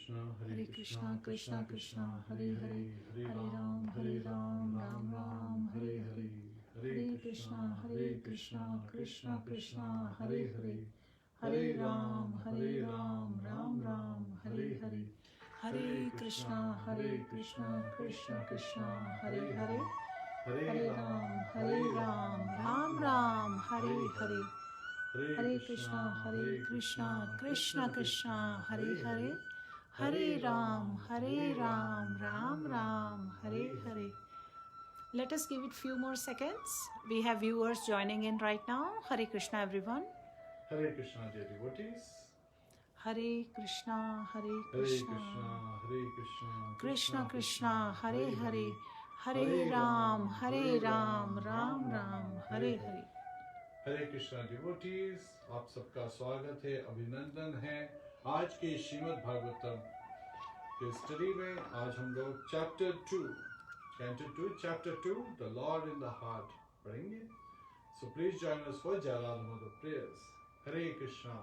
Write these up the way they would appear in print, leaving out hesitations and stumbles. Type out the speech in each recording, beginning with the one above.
Hare Krishna, Krishna Krishna, Hare Hare, Hare Ram, Ram Ram, Hare Hare, Hare Krishna, Krishna Krishna, Hare Hare, Hare Ram, Ram Ram, Hare Hare, Hare Krishna, Krishna Krishna, Hare Hare, Hare Ram, Ram Ram, Hare Hare, Hare Krishna, Krishna Krishna, Hare Hare, Hare Ram, Ram Ram, Hare Hare. Let us give it few more seconds. We have viewers joining in right now. Hare Krishna, everyone. Hare Krishna, dear devotees. Hare Krishna, Hare Krishna, Krishna Krishna, Hare Hare, Hare Ram, Ram Ram, Hare Hare. Hare Krishna devotees, आप सबका स्वागत है, अभिनंदन है आज के श्रीमद् भागवतम के study में। आज हम लोग chapter 2 canto 2 chapter 2 the Lord in the heart पढ़ेंगे। So please join us for जयराधमोद prayers. Hare Krishna.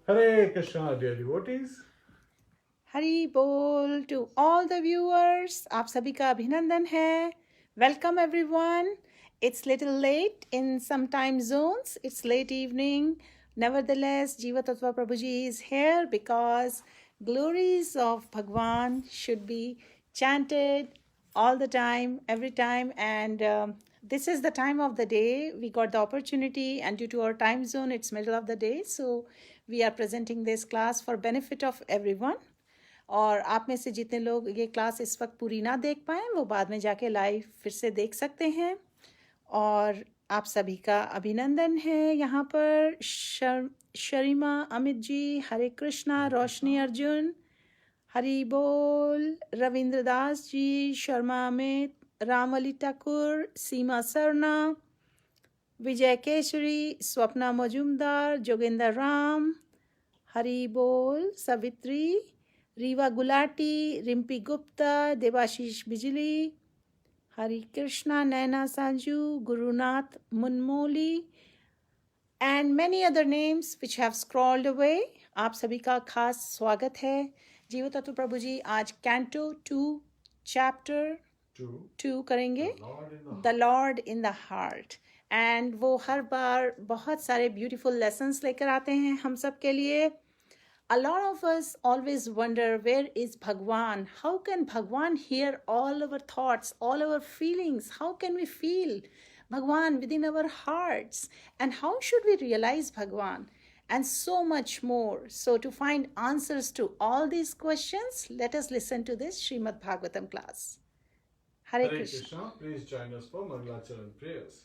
Hare Krishna, dear devotees. Hari बोल टू ऑल द व्यूअर्स, आप सभी का अभिनंदन है. Welcome everyone. It's little late in some time zones. It's late evening. Nevertheless, Jiva Tattva Prabhuji is here because glories of Bhagwan should be chanted all the time, every time. And this is the time of the day. We got the opportunity, and due to our time zone, it's middle of the day. So we are presenting this class for benefit of everyone. और आप में से जितने लोग ये class इस वक्त पूरी ना देख पाएँ वो बाद में जाके लाइव फिर से देख सकते हैं. और आप सभी का अभिनंदन है. यहाँ पर शर्मा अमित जी, हरे कृष्णा, रोशनी अर्जुन, हरि बोल, रविंद्र दास जी, शर्मा अमित, रामवली ठाकुर, सीमा सरना, विजय केशरी, स्वप्ना मजुमदार, जोगेंद्र राम, हरि बोल, सवित्री, रीवा गुलाटी, रिम्पी गुप्ता, देवाशीष बिजली, हरि कृष्णा, नैना Sanju, Gurunath मुनमोली, and many other names which have scrolled away. आप सभी का खास स्वागत है. जीव तत्व प्रभु जी आज कैंटो 2 चैप्टर 2 करेंगे, the Lord in the heart. And वो हर बार बहुत सारे ब्यूटीफुल लेसन्स लेकर आते हैं हम सब के लिए. A lot of us always wonder, where is Bhagwan? How can Bhagwan hear all our thoughts, all our feelings? How can we feel Bhagwan within our hearts? And how should we realize Bhagwan? And so much more. So to find answers to all these questions, let us listen to this Śrīmad-Bhāgavatam class. Hare Krishna. Please join us for Mangalacharan prayers.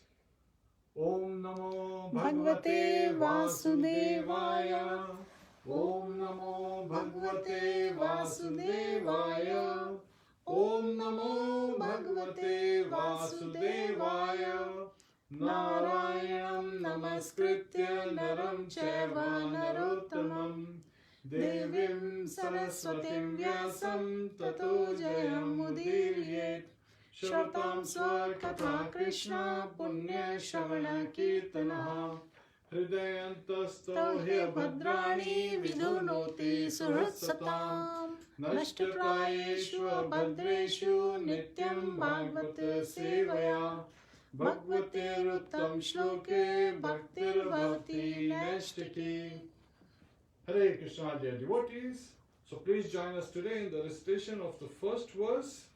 Om Namo Bhagavate Vasudevaya. Om Namo Bhagavate Vasudevaya. Om Namo Bhagavate Vasudevaya. Narayanam Namaskritya Naram Chaiva Narottamam Devim Saraswatim Vyasam Tato Jayam Udiriyet. Shratam Swakatha Krishna Punya Shravana Kirtanaha Hridayantasto he bhadrani vidhunoti suhritsatam Nashtaprayeshu abhadreshu nityam bhagavata sevaya Bhagavatiruttam shloke bhaktirvati nashtaki. Hare Krishna, dear devotees. So please join us today in the recitation of the first verse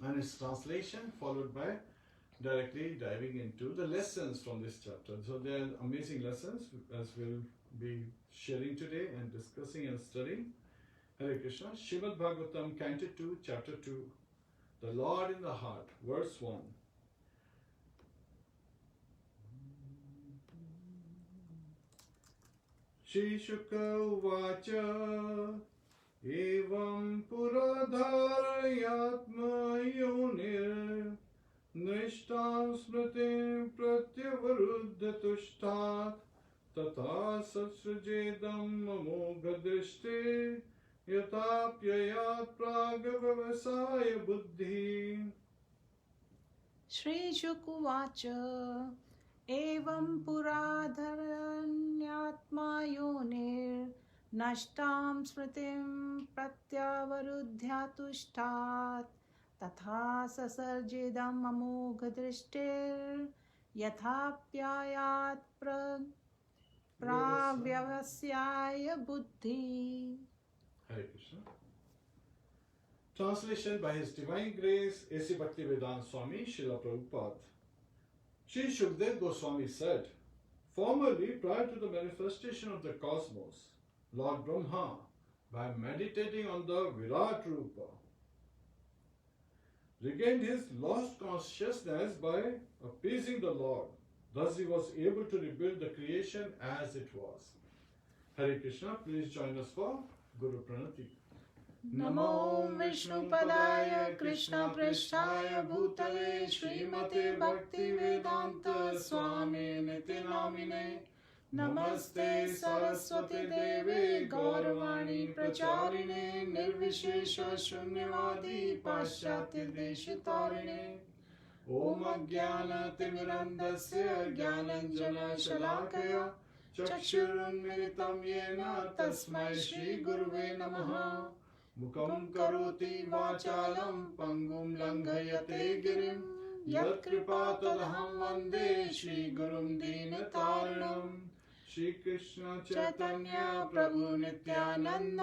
and its translation, followed by directly diving into the lessons from this chapter. So there are amazing lessons as we'll be sharing today and discussing and studying. Hare Krishna. Śrīmad-Bhāgavatam Canto 2, Chapter 2. The Lord in the Heart, Verse 1. Shri Shukla Uvacha Evam Puradharayatma Yonir Nishtam Smritim Pratyavaruddhatushtat Tata Satsrajedam Amoghadrishti Yatapyayat Pragavavasaya Buddhi. Shri Shukuvacha Evam Puradharanyatma Yonir Nashtam Smritim Pratyavaruddhatushtat Tatha Sasarjedam Amoghadrishtir Yathapyayat Pravyavasyaya Buddhi. Hare Krishna. Translation by His Divine Grace, A.C. Bhaktivedanta Swami Srila Prabhupada. Sri Shukdev Goswami said, formerly, prior to the manifestation of the cosmos, Lord Brahma, by meditating on the Virat Rupa, regained his lost consciousness by appeasing the Lord. Thus he was able to rebuild the creation as it was. Hare Krishna. Please join us for Guru Pranati. Namo Vishnu Padaya Krishna Prishthaya Bhutale Śrīmate Bhakti Vedanta Swami Niti Namine Namaste Saraswati Deve Gauravani Pracharine Nirvishesha Shunyavadi Paschatya Deshitarine Om Ajnana Timirandasya Jnananjana Shalakaya चक्षुरुन्मिलितं येन तस्मै श्रीगुरुवे नमः। मुखं करोति वाचालं पङ्गुं लङ्घयते गिरिं यत्कृपातमहं वन्दे श्रीगुरुं दीनतारिणम्। श्री कृष्ण चैतन्य प्रभु नित्यानंद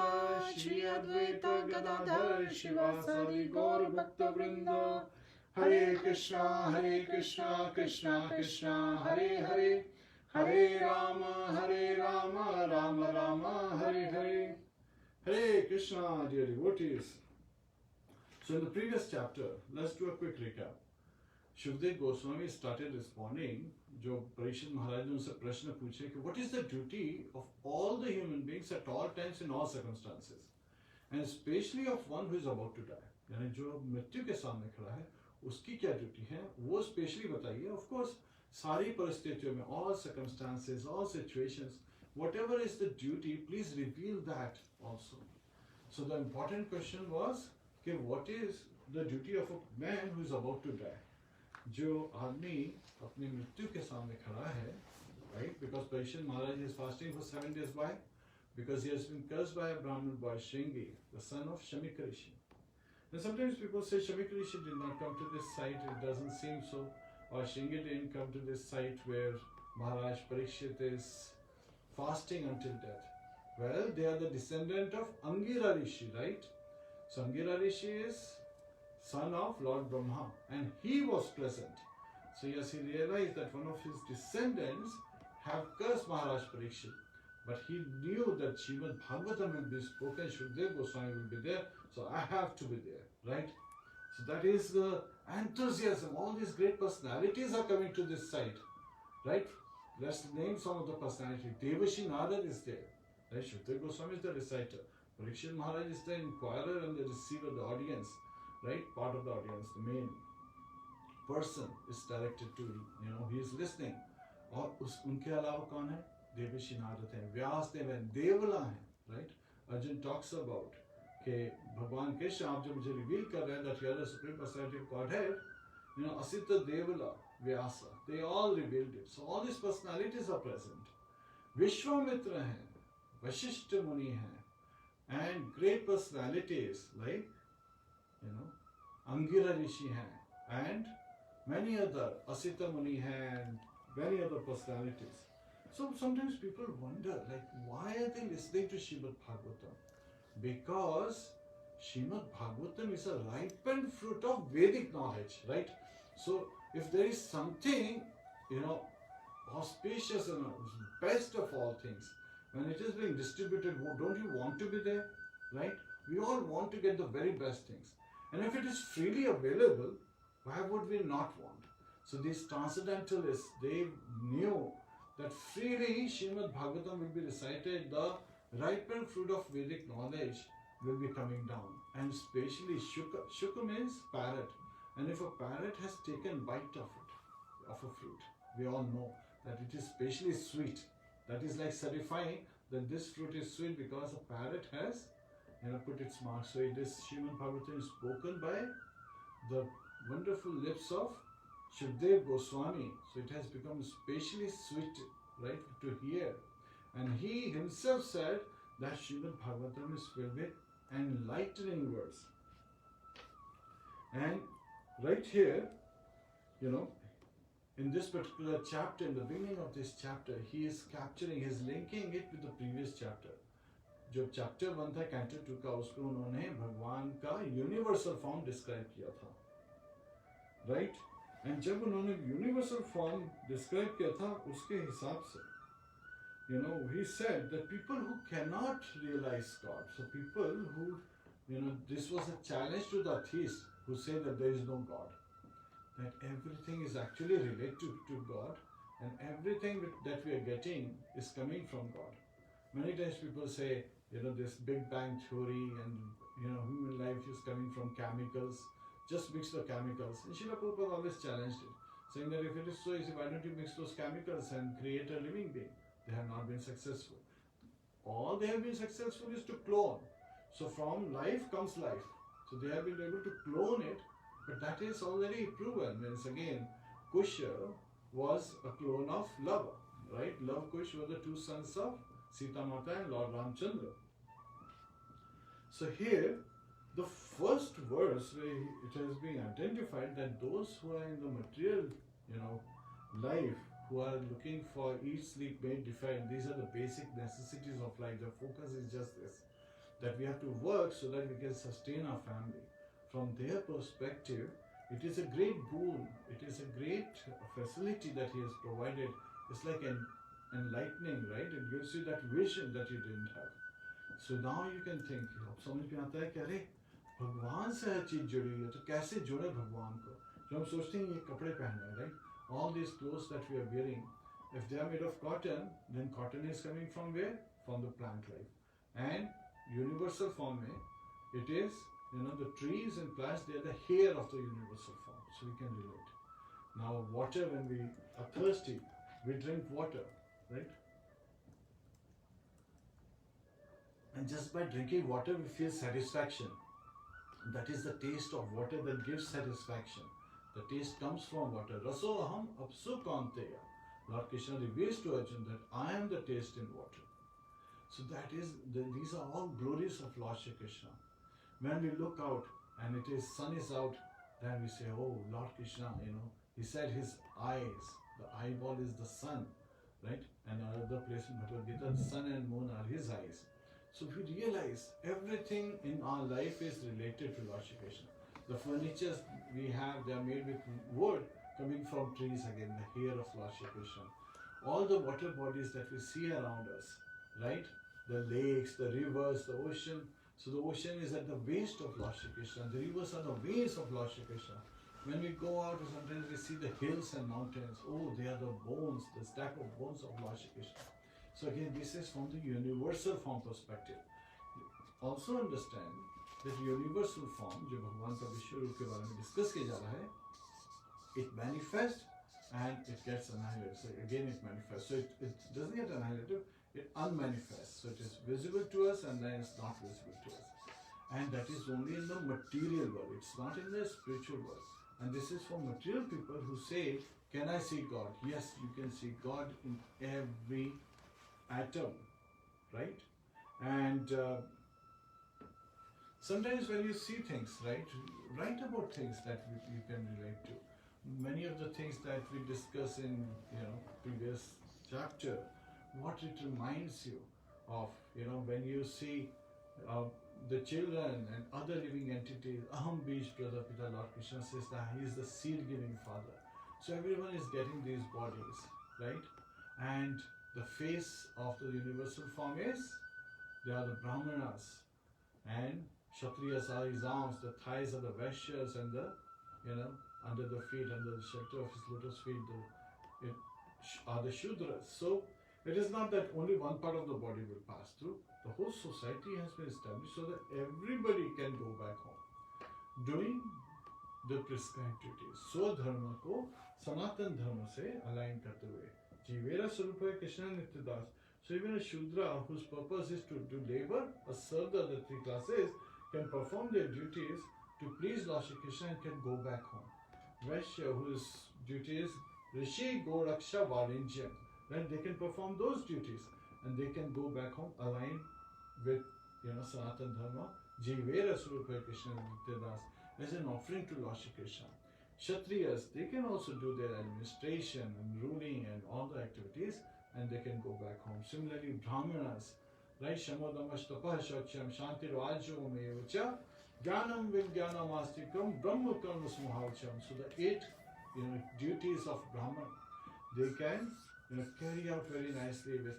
श्री अद्वैत गदाधर शिवासादि गौर भक्त वृंद। हरे कृष्णा कृष्णा कृष्णा हरे हरे, हरे Ram Ram Ram Hare Hare. Hare Krishna, dear devotees. So in the previous chapter, let's do a quick recap. Shukdev Goswami started responding, जो परीक्षित महाराज ने उनसे प्रश्न पूछे कि what is the duty of all the human beings at all times in all circumstances, and especially of one who is about to die, यानी जो मृत्यु के सामने खड़ा है उसकी क्या ड्यूटी है वो स्पेशली बताइए. Of course सारी परिस्थितियों में, all circumstances, all situations, whatever is the duty, please reveal that also. So the important question was कि what is the duty of a man who is about to die, जो आदमी अपनी मृत्यु के सामने खड़ा है, right? Because Parikshit Maharaj is fasting for 7 days. Why? Because he has been cursed by a Brahmin boy, Shringi, the son of Shamika Rishi. And sometimes people say Shamika Rishi did not come to this site, it doesn't seem so. Or Shringi didn't come to this site where Maharaj Parikshit is fasting until death. Well, they are the descendant of Angira Rishi, right? So Angira Rishi is son of Lord Brahma, and he was present. So yes, he realized that one of his descendants have cursed Maharaj Parikshit, but he knew that Śrīmad-Bhāgavatam will be spoken, Shukdev Goswami will be there, so I have to be there, right? So that is the enthusiasm. All these great personalities are coming to this site, right? Let's name some of the personalities. Devashi Narad is there, right? Shukdev Goswami is the reciter. Parikshit Maharaj is the inquirer and the receiver, the audience, right? Part of the audience, the main person is directed to, he is listening. और उनके अलावा कौन है? देवशी नारद है, व्यासदेव है, देवला है, right? Arjun talks about कि भगवान कृष्ण आप जो मुझे रिवील कर रहे हैं that you are the supreme personality of Godhead, Asita Devala, Vyasa, they all revealed it. So all these personalities are present. Vishwamitra hai, Vashishta Muni hai, and great personalities like, Angira Rishi hai, and many other, Asita Muni hai, and many other personalities. So sometimes people wonder, why are they listening to Śrīmad-Bhāgavatam? Because Śrīmad-Bhāgavatam is a ripened fruit of Vedic knowledge, right? So if there is something, auspicious and best of all things, when it is being distributed, don't you want to be there, right? We all want to get the very best things. And if it is freely available, why would we not want? So these transcendentalists, they knew that freely Śrīmad-Bhāgavatam will be recited, the ripened fruit of Vedic knowledge will be coming down. And especially Shuka. Shuka means parrot. And if a parrot has taken bite of it, of a fruit, we all know that it is specially sweet. That is like certifying that this fruit is sweet because a parrot has put its mark. So this Śrīmad-Bhāgavatam is spoken by the wonderful lips of Shukdev Goswami. So it has become especially sweet, right, to hear. And he himself said that Śrīmad-Bhāgavatam is filled with enlightening words. And right here, in this particular chapter, in the beginning of this chapter, he is linking it with the previous chapter. जो chapter 1 था canto 2 का, उसको उन्होंने भगवान का universal form describe किया था, right? And जब उन्होंने universal form describe किया था, उसके हिसाब से, he said that people who cannot realize God, so people who, this was a challenge to the atheists who say that there is no God, that everything is actually related to God, and everything that we are getting is coming from God. Many times people say, this Big Bang theory and, human life is coming from chemicals, just mix the chemicals. And Srila Prabhupada always challenged it, saying that if it is so easy, why don't you mix those chemicals and create a living being? They have not been successful. All they have been successful is to clone. So from life comes life. So they have been able to clone it, but that is already proven. Means again, Kusha was a clone of Lava. right? Love Kush were the two sons of Sita Mata and Lord Ramchandra. So here, the first verse where it has been identified that those who are in the material, life, who are looking for eat, sleep, bathe, define, these are the basic necessities of life. The focus is just this, that we have to work so that we can sustain our family. From their perspective, it is a great boon, it is a great facility that he has provided. It's like an enlightening, right? It gives you that vision that you didn't have. So now you can think, अब समझ में आता है कि अरे भगवान से हर चीज जुड़ी हुई है, तो कैसे जुड़े भगवान को? जो हम सोचते हैं ये कपड़े पहने, right? All these clothes that we are wearing, if they are made of cotton, then cotton is coming from where? From the plant life. And universal form में, it is, the trees and plants, they are the hair of the universal form. So we can relate. Now water, when we are thirsty, we drink water, right? And just by drinking water, we feel satisfaction. That is the taste of water that gives satisfaction. The taste comes from water. Raso aham apsu kanteya. Lord Kṛṣṇa reveals to Arjuna that I am the taste in water. So that is, these are all glories of Lord Shri Kṛṣṇa. When we look out and sun is out, then we say, oh, Lord Kṛṣṇa, he said his eyes, the eyeball is the sun, right? And another place in Bhagavad Gita, the sun and moon are his eyes. So we realize everything in our life is related to Lord Shri Kṛṣṇa. The furnitures we have, they are made with wood coming from trees again, the hair of Lord Shri Kṛṣṇa. All the water bodies that we see around us, right? The lakes, the rivers, the ocean. So the ocean is at the waist of Lord Shri Kṛṣṇa. The rivers are the veins of Lord Shri Kṛṣṇa. When we go out, sometimes we see the hills and mountains. Oh, they are the bones, the stack of bones of Lord Shri Kṛṣṇa. So again, this is from the universal form perspective. Also understand that universal form, जो भगवान का विश्व रूप के बारे में discuss किया जा रहा है, it manifests and it gets annihilated. So again, it manifests. So it doesn't get annihilated, it unmanifests. So it is visible to us and then it's not visible to us. And that is only in the material world. It's not in the spiritual world. And this is for material people who say, can I see God? Yes, you can see God in every atom, right? And sometimes when you see things, right, write about things that you can relate to. Many of the things that we discuss in previous chapter, what it reminds you of, when you see the children and other living entities. Aham Bij Pradapita, Lord Kṛṣṇa says that he is the seed-giving father. So everyone is getting these bodies, right? And the face of the universal form is, they are the Brahmanas, and Kshatriyas are his arms, the thighs are the Vaishyas, and the, under the feet, under the shelter of his lotus feet, are the Shudras. So it is not that only one part of the body will pass through. The whole society has been established so that everybody can go back home, doing the prescribed duties. So dharma ko sanatan dharma se align karte hue. Jivera Sarupa Kṛṣṇa Nityadas. So even a Shudra whose purpose is to do labor or serve the other three classes can perform their duties to please Lord Shri Kṛṣṇa and can go back home. Vaishya, whose duty is Rishi Goraksha Varinjya, right? They can perform those duties and they can go back home aligned with Sanatan Dharma. Jivera Sarupa Kṛṣṇa Nityadas as an offering to Lord Shri Kṛṣṇa. Kshatriyas, they can also do their administration and ruling and all the activities and they can go back home. Similarly, Brahmanas, right? Shamodamastapah Shacham Shanti Rajyo Mevacha Jnanam Vijnanam Astikam Brahma Karma Smuhacham. So the 8 duties of Brahman, they can carry out very nicely with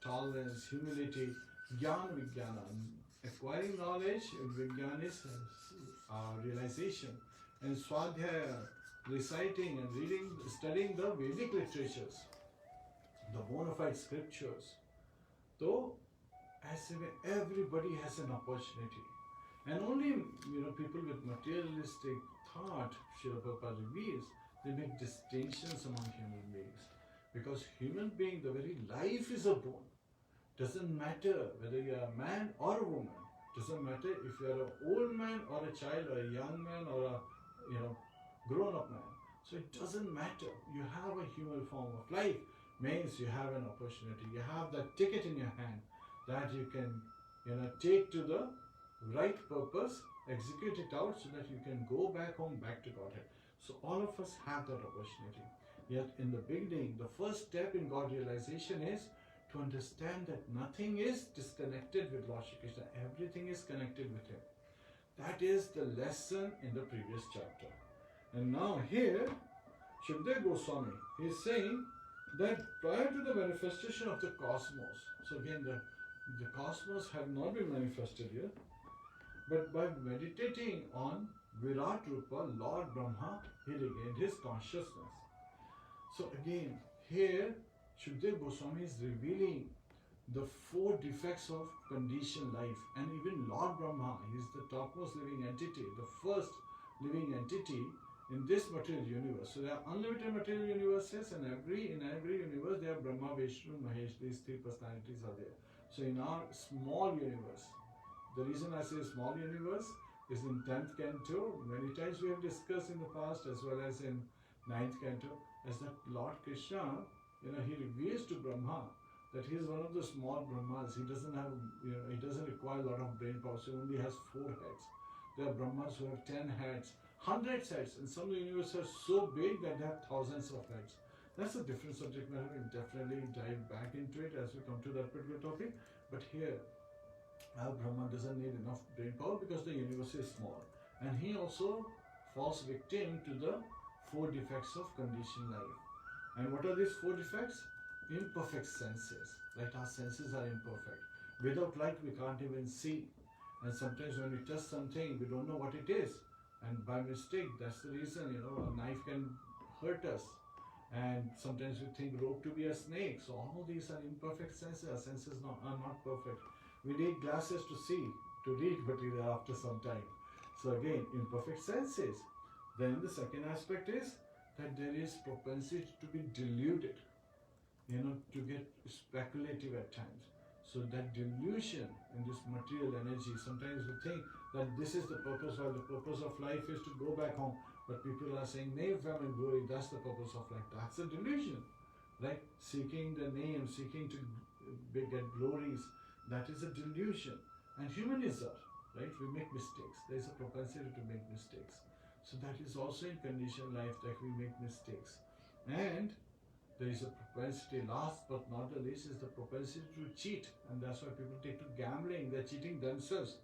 tolerance, humility, Jnana Vijnana. Acquiring knowledge, Vijnana is realization. And Swadhyaya, reciting and reading, studying the Vedic literatures, the bona fide scriptures. So, as everybody has an opportunity. And only people with materialistic thought, Srila Prabhupada reveals, they make distinctions among human beings. Because human being, the very life is a boon. Doesn't matter whether you are a man or a woman. Doesn't matter if you are an old man or a child or a young man or a grown-up man. So it doesn't matter. You have a human form of life. means you have an opportunity. You have that ticket in your hand that you can, take to the right purpose, execute it out so that you can go back home, back to Godhead. So all of us have that opportunity. Yet in the beginning, the first step in God realization is to understand that nothing is disconnected with Lord Shri Krishna. Everything is connected with Him. That is the lesson in the previous chapter. And now here, Shukdev Goswami is saying that prior to the manifestation of the cosmos, so again the cosmos have not been manifested yet, but by meditating on Virat Rupa, Lord Brahma, he regained his consciousness. So again, here Shukdev Goswami is revealing the 4 defects of conditioned life, and even Lord Brahma is the topmost living entity, the first living entity in this material universe. So there are unlimited material universes, and in every universe there are Brahma, Vishnu, Mahesh. These 3 personalities are there. So in our small universe, the reason I say small universe is in 10th canto. Many times we have discussed in the past as well as in 9th canto, as that Lord Kṛṣṇa, he reveals to Brahma that he is one of the small Brahmas. He doesn't have, he doesn't require a lot of brain power. So he only has 4 heads. There are Brahmas who have 10 heads, 100 heads, and some universes are so big that they have thousands of heads. That's a different subject matter. We'll definitely dive back into it as we come to that particular topic. But here, our Brahma doesn't need enough brain power because the universe is small. And he also falls victim to the 4 defects of conditioned life. And what are these 4 defects? Imperfect senses. Like our senses are imperfect. Without light we can't even see. And sometimes when we touch something, we don't know what it is. And by mistake, that's the reason, a knife can hurt us. And sometimes we think rope to be a snake. So all these are imperfect senses. Our senses are not perfect. We need glasses to see, to read material after some time. So again, imperfect senses. Then the second aspect is that there is propensity to be deluded, to get speculative at times. So that delusion in this material energy, sometimes we think that this is the purpose, while the purpose of life is to go back home. But people are saying name, fame and glory, that's the purpose of life. That's a delusion, right? Seeking the name, seeking to get glories, that is a delusion. And human is that, right? We make mistakes. There is a propensity to make mistakes. So that is also in conditioned life that we make mistakes. And there is a propensity, last but not the least, is the propensity to cheat. And that's why people take to gambling. They're cheating themselves.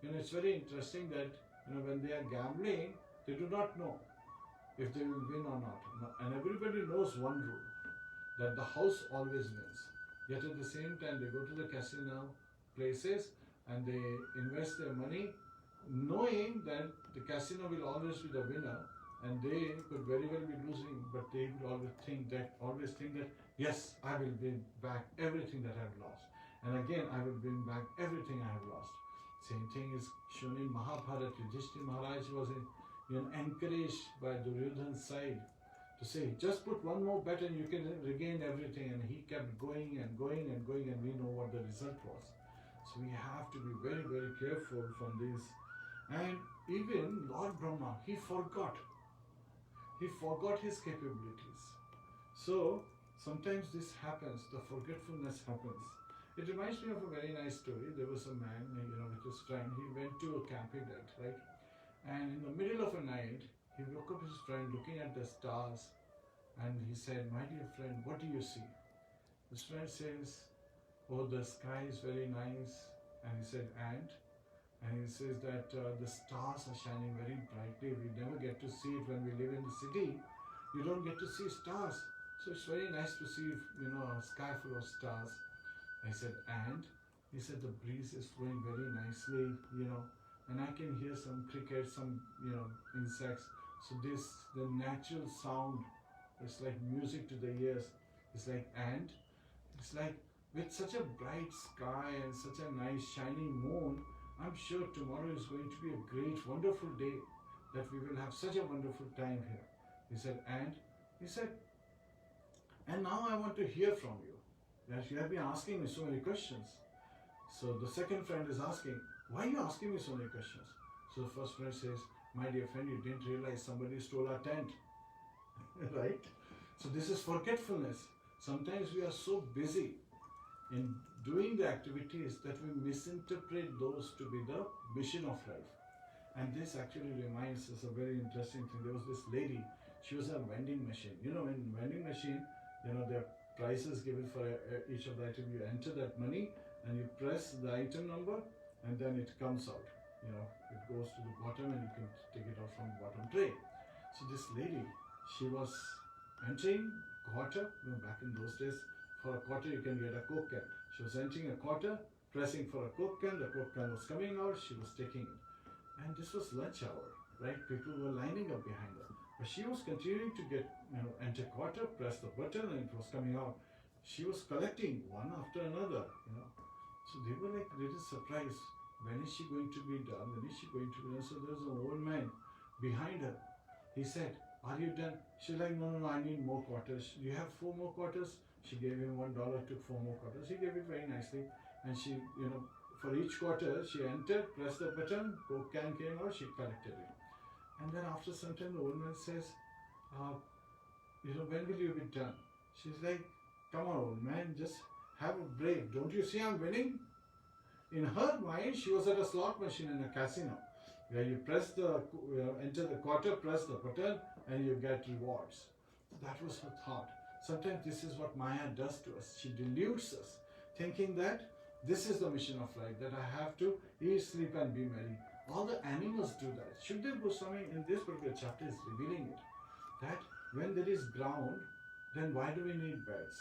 It's very interesting that, when they are gambling, they do not know if they will win or not. And everybody knows one rule, that the house always wins. Yet at the same time, they go to the casino places and they invest their money knowing that the casino will always be the winner, and they could very well be losing, but they will always think that, yes, I will win back everything that I have lost. And again, I will win back everything I have lost. Same thing is shown in Mahabharata. Yudhishthira Maharaj was encouraged by Duryodhana's side to say, just put one more bet and you can regain everything. And he kept going and going and going, and we know what the result was. So we have to be very, very careful from this. And even Lord Brahma, he forgot his capabilities. So sometimes this happens, the forgetfulness happens. It reminds me of a very nice story. There was a man, with his friend. He went to a camping night, right? And in the middle of a night, he woke up his friend looking at the stars, and he said, "My dear friend, what do you see?" His friend says, "Oh, the sky is very nice." And he said, "And?" And he says that the stars are shining very brightly. We never get to see it when we live in the city. You don't get to see stars. So it's very nice to see, a sky full of stars. I said, "And?" He said, "The breeze is flowing very nicely, and I can hear some crickets, some, insects. So the natural sound, it's like music to the ears." It's like, "And?" It's like, with such a bright sky and such a nice shining moon, I'm sure tomorrow is going to be a great, wonderful day, that we will have such a wonderful time here. He said, "And?" He said, "And now I want to hear from you. That you have been asking me so many questions." So the second friend is asking, "Why are you asking me so many questions?" So the first friend says, "My dear friend, you didn't realize somebody stole our tent." Right? So this is forgetfulness. Sometimes we are so busy in doing the activities that we misinterpret those to be the mission of life. And this actually reminds us a very interesting thing. There was this lady, she was a vending machine. You know, in vending machine, there are prices given for each of the items. You enter that money and you press the item number and then it comes out. It goes to the bottom and you can take it out from the bottom tray. So this lady, she was entering quarter. Back in those days, for a quarter you can get a Coke can. She was entering a quarter, pressing for a Coke can. The Coke can was coming out. She was taking it. And this was lunch hour, right? People were lining up behind her. But she was continuing to get, enter quarter, press the button, and it was coming out. She was collecting one after another, So they were like a little surprised. When is she going to be done? When is she going to be done? So there was an old man behind her. He said, "Are you done?" She's like, no, I need more quarters. You have 4 more quarters? She gave him $1, took 4 more quarters. He gave it very nicely. And she, for each quarter, she entered, pressed the button, Coke can came out, she collected it. And then after some time, the old man says, when will you be done? She's like, come on, old man, just have a break. Don't you see I'm winning? In her mind, she was at a slot machine in a casino, where you press the, enter the quarter, press the button, and you get rewards. So that was her thought. Sometimes this is what Maya does to us. She deludes us, thinking that this is the mission of life, that I have to eat, sleep, and be merry. All the animals do that. Shukdev Goswami in this particular chapter is revealing it, that when there is ground, then why do we need beds?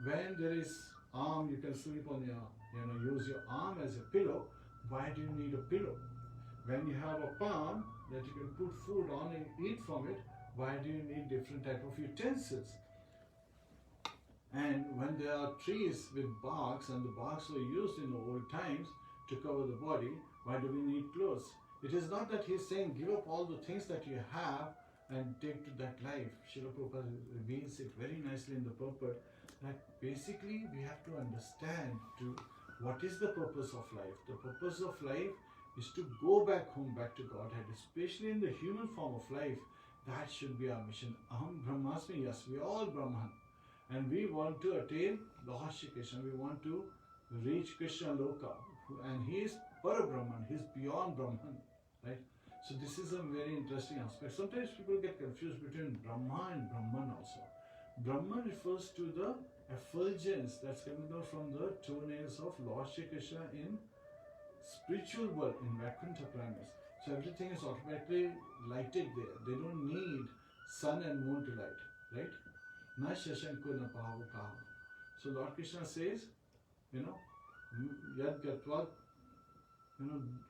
When there is arm, you can sleep on your, use your arm as a pillow. Why do you need a pillow? When you have a palm that you can put food on and eat from it, why do you need different type of utensils? And when there are trees with barks, and the barks were used in the old times to cover the body, why do we need clothes? It is not that he's saying give up all the things that you have and take to that life. Srila Prabhupada reveals it very nicely in the purport, that basically we have to understand what is the purpose of life. The purpose of life is to go back home, back to Godhead, especially in the human form of life. That should be our mission. Aham Brahmasmi, yes, we are all Brahman. And we want to attain Lord Shri Krishna. We want to reach Krishna Loka. And he is Para-Brahman, he is beyond Brahman. Right? So this is a very interesting aspect. Sometimes people get confused between Brahma and Brahman also. Brahman refers to the effulgence that's coming out from the toenails of Lord Shri Krishna in spiritual world, in Vaikuntha planets. So everything is automatically lighted there. They don't need sun and moon to light, right? Na shashanko na pahavu kaha. So Lord Krishna says, yad gatva,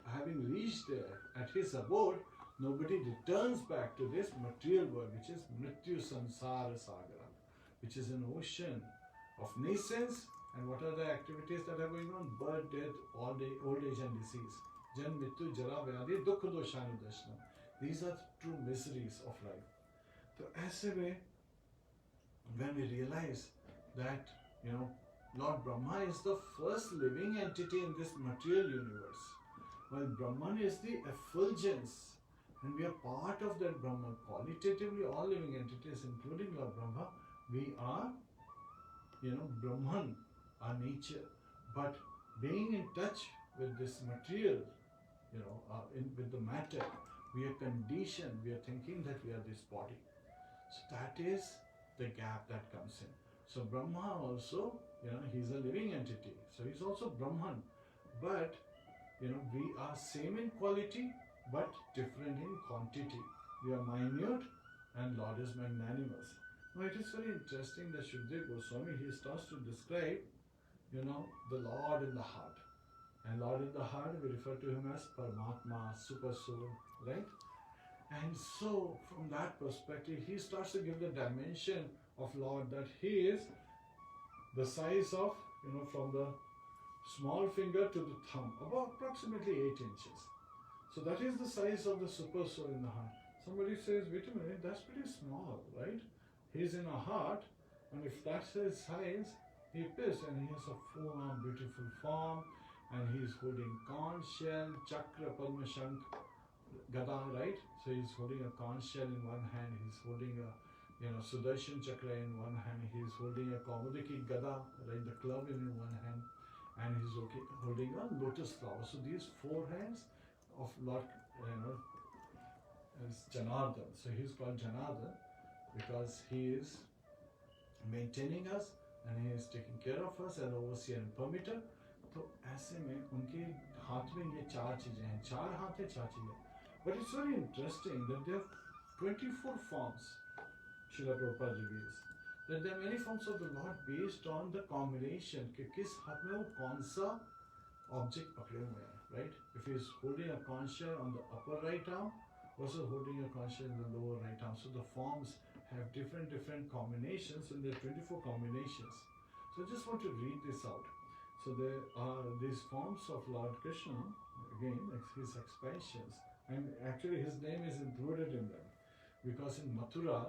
having reached there at his abode, nobody returns back to this material world, which is Mrityu Samsara Sagara, which is an ocean of nascence. And what are the activities that are going on? Birth, death, old age and disease. Jan, Mittu, Jara, Vyadi, Dukkha, Doshanu, Dashna. These are true miseries of life. So as a way, when we realize that, Lord Brahma is the first living entity in this material universe, while Brahman is the effulgence, and we are part of that Brahman. Qualitatively, all living entities, including Lord Brahma, we are, Brahman, our nature. But being in touch with this material, with the matter, we are conditioned, we are thinking that we are this body. So that is the gap that comes in. So Brahma also, he's a living entity. So he's also Brahman. But, we are same in quality, but different in quantity. We are minute and Lord is magnanimous. Now it is very interesting that Shukdev Goswami, he starts to describe, the Lord in the heart. And Lord in the heart, we refer to him as Paramatma, Super Soul, right? And so, from that perspective, he starts to give the dimension of Lord, that he is the size of, from the small finger to the thumb, about approximately 8 inches. So that is the size of the Super Soul in the heart. Somebody says, wait a minute, that's pretty small, right? He's in our heart, and if that's his size, he appears, and he has a full-on beautiful form, and he's holding conch shell, chakra, padma shank, gada, right? So he's holding a conch shell in one hand, he's holding a Sudarshan Chakra in one hand, he is holding a Kaumudiki Gada, right, the club in one hand, and he is holding a lotus flower. So these four hands of Lord, is Janardhan. So he is called Janardhan because he is maintaining us and he is taking care of us as overseer and permitter. तो ऐसे में उनके हाथ में ये चार चीजें हैं, चार हाथ है, चार चीजें. But it's very interesting that there are 24 forms. Srila Prabhupada reveals that there are many forms of the Lord based on the combination कि किस हाथ में वो कौन सा object पकड़े हुए हैं, right? If he is holding a conch shell on the upper right arm versus holding a conch shell in the lower right arm, so the forms have different combinations, and there are 24 combinations. So I just want to read this out. So there are these forms of Lord Kṛṣṇa, again his expansions, and actually his name is included in them because in Mathura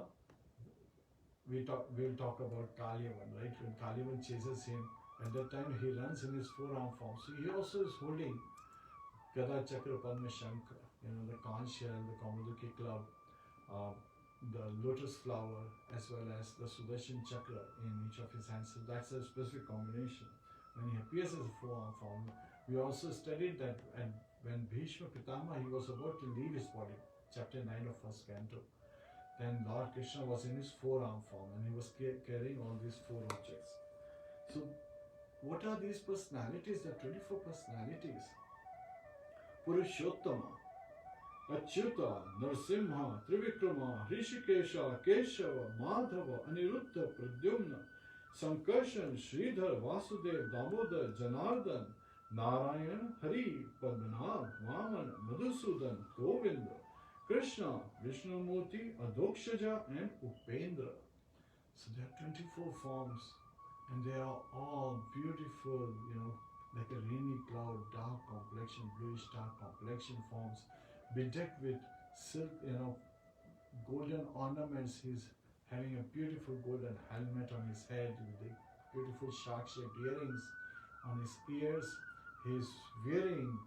we'll talk about Kalyavan, right? When Kalyavan chases him, at that time he runs in his four-arm form. So he also is holding Gada Chakra Padma Shankha, the conch shell, the Kaumuduki club, the lotus flower, as well as the Sudarshan Chakra in each of his hands. So that's a specific combination. When he appears as a four-arm form, we also studied that when Bhishma Pitama, he was about to leave his body, chapter 9 of first canto, then Lord Kṛṣṇa was in his four-arm form and he was carrying all these four objects. So what are these personalities? There are 24 personalities. Purushottama, Achyuta, Narasimha, Trivikrama, Hrishikesha, Keshava, Madhava, Aniruddha, Pradyumna, Sankarshan, Sridhar, Vasudev, Damodar, Janardhan, Narayan, Hari, Padmanabh, Vaman, Madhusudan, Govinda, Kṛṣṇa, Vishnumurti, Adokshaja, and Upendra. So there are 24 forms, and they are all beautiful, like a rainy cloud, dark complexion, bluish dark complexion forms, bedecked with silk, golden ornaments. He's having a beautiful golden helmet on his head with the beautiful shark-shaped earrings on his ears. He's wearing,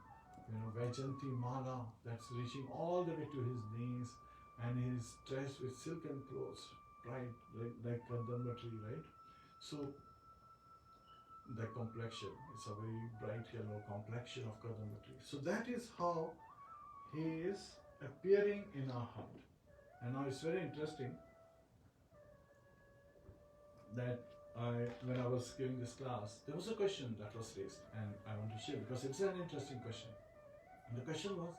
Vajanti Mala that's reaching all the way to his knees, and he's dressed with silken clothes, bright, like Kadamba tree, right? So the complexion, it's a very bright yellow complexion of Kadamba tree. So that is how he is appearing in our heart. And now it's very interesting that when I was giving this class, there was a question that was raised, and I want to share because it's an interesting question. And the question was,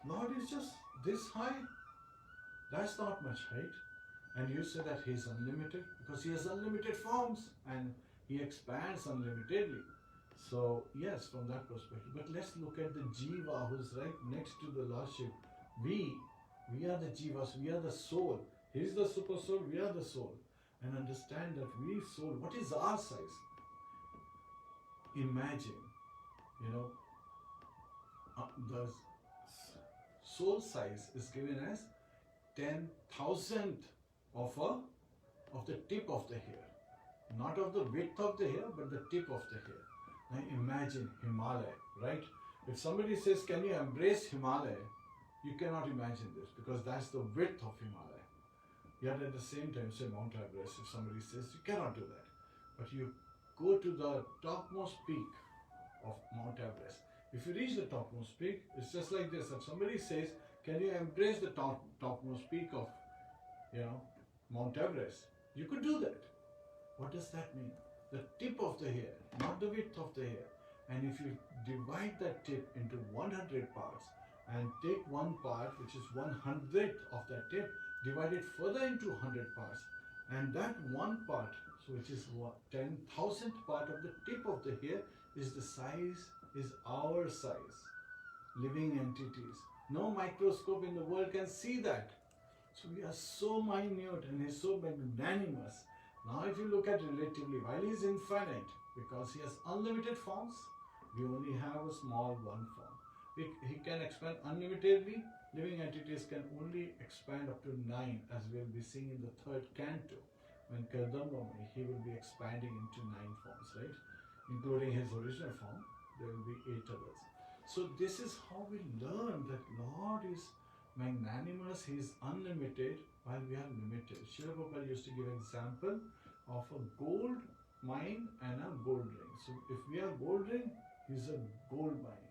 Lord is just this high? That's not much height. And you say that he is unlimited because he has unlimited forms and he expands unlimitedly. So yes, from that perspective. But let's look at the Jiva who is right next to the Lordship. We are the Jivas, we are the soul. He is the super soul, we are the soul. And understand that we soul, what is our size? Imagine, the soul size is given as 10,000th of the tip of the hair. Not of the width of the hair, but the tip of the hair. Now imagine Himalaya, right? If somebody says, can you embrace Himalaya? You cannot imagine this because that's the width of Himalaya. Yet at the same time, say Mount Everest, if somebody says, you cannot do that. But you go to the topmost peak of Mount Everest. If you reach the topmost peak, it's just like this. If somebody says, can you embrace the topmost peak of, Mount Everest? You could do that. What does that mean? The tip of the hair, not the width of the hair. And if you divide that tip into 100 parts and take one part, which is 1/100th of that tip, divide it further into 100 parts, and that one part, so which is 10,000th part of the tip of the hair, is the size, is our size. Living entities. No microscope in the world can see that. So we are so minute and he's so magnanimous. Now if you look at relatively, while he is infinite, because he has unlimited forms, we only have a small one form. He can expand unlimitedly. Living entities can only expand up to 9, as we'll be seeing in the third canto. When Kadambamani, he will be expanding into 9 forms, right? Including his original form, there will be 8 others. So this is how we learn that Lord is magnanimous, he is unlimited, while we are limited. Srila Prabhupada used to give an example of a gold mine and a gold ring. So if we are gold ring, he is a gold mine.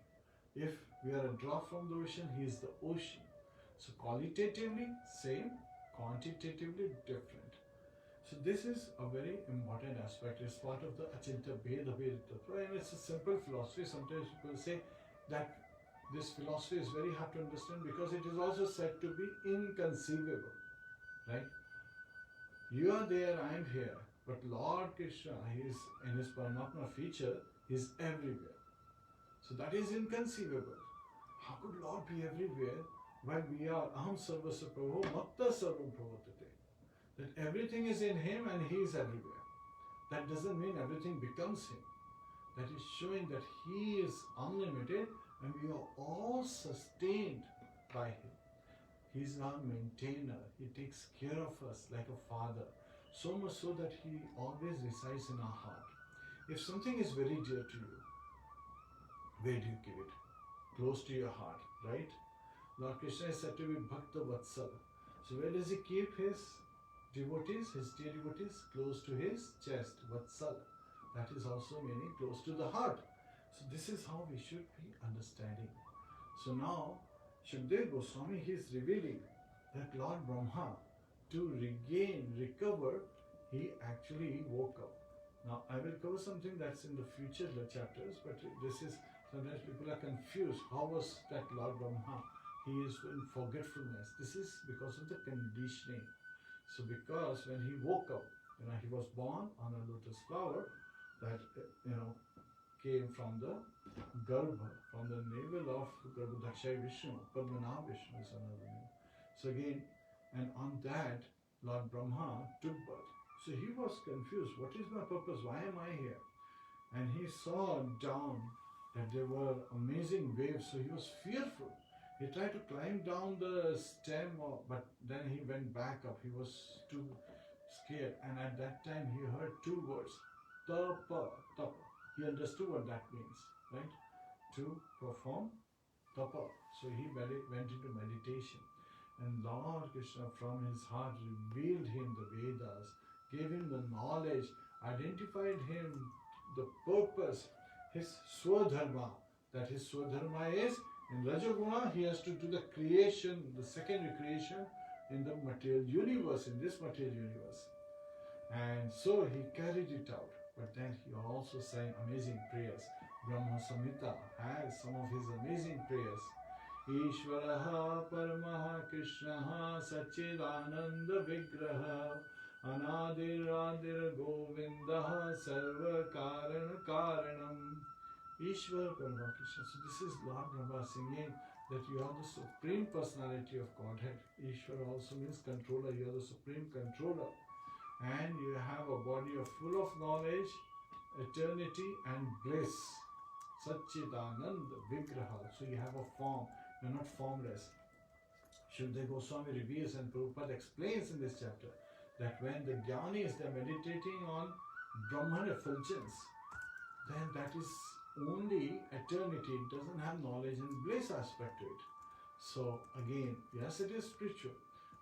If we are a drop from the ocean, he is the ocean. So qualitatively same, quantitatively different. So this is a very important aspect. It's part of the Achinta Bheda Tattva, and it's a simple philosophy. Sometimes people say that this philosophy is very hard to understand because it is also said to be inconceivable, right? You are there, I am here, but Lord Kṛṣṇa, he is in his Paramatma feature, he is everywhere. So that is inconceivable. How could Lord be everywhere while we are Aham Sarvasya Prabhu Matta Sarvam Prabhatate? That everything is in him and he is everywhere. That doesn't mean everything becomes him. That is showing that he is unlimited and we are all sustained by him. He is our maintainer. He takes care of us like a father. So much so that he always resides in our heart. If something is very dear to you, where do you keep it? Close to your heart, right? Lord Kṛṣṇa is said to be Bhakta Vatsala. So where does he keep his devotees, his dear devotees? Close to his chest, Vatsala. That is also meaning close to the heart. So this is how we should be understanding. So now, Shukdev Goswami, he is revealing that Lord Brahma, to recover, he actually woke up. Now, I will cover something that's in the future chapters, but this is, sometimes people are confused. How was that Lord Brahma? He is in forgetfulness. This is because of the conditioning. So because when he woke up, he was born on a lotus flower that, came from the Garbha, from the navel of Garbhodakshaya Vishnu. Padmanabha Vishnu is another name. So again, and on that, Lord Brahma took birth. So he was confused. What is my purpose? Why am I here? And he saw down that there were amazing waves. So he was fearful. He tried to climb down the stem, but then he went back up. He was too scared. And at that time, he heard two words. Tapa, tapa. He understood what that means, right? To perform tapa. So he went into meditation. And Lord Kṛṣṇa from his heart revealed him the Vedas, gave him the knowledge, identified him the purpose, his Swadharma. That his Swadharma is, in Rajaguna, he has to do the creation, the secondary creation in the material universe, in this material universe. And so he carried it out. But then he also sang amazing prayers. Brahma Samhita has some of his amazing prayers. Ishvaraha Paramaha Kṛṣṇaha Sachidananda Vigraha Anadir Adir Govindaha Sarva Karana Karanam. Ishvara Paramaha Kṛṣṇa. So this is Lord Brahma singing that you are the Supreme Personality of Godhead. Ishvara also means controller. You are the Supreme Controller. And you have a body full of knowledge, eternity and bliss. Satchidananda Vigraha. So you have a form. You're not formless. Shukdev Goswami reveals and Prabhupada explains in this chapter that when the Jnanis, they're meditating on Brahman effulgence, then that is only eternity. It doesn't have knowledge and bliss aspect to it. So again, yes, it is spiritual.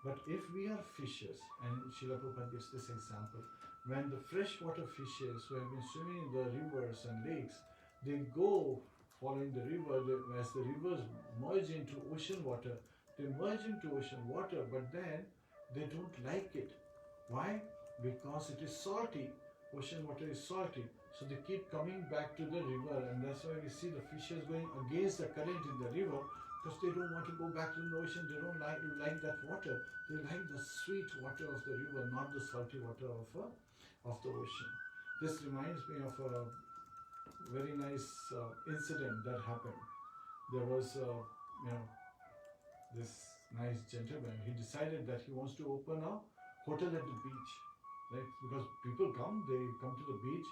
But if we are fishes, and Srila Prabhupada gives this example, when the freshwater fishes who have been swimming in the rivers and lakes, they go following the river, as the rivers merge into ocean water, they merge into ocean water, but then they don't like it. Why? Because it is salty. Ocean water is salty. So they keep coming back to the river, and that's why we see the fishes going against the current in the river, because they don't want to go back to the ocean. They don't like that water. They like the sweet water of the river, not the salty water of the ocean. This reminds me of a very nice incident that happened. There was, this nice gentleman. He decided that he wants to open a hotel at the beach, right? Because people come to the beach,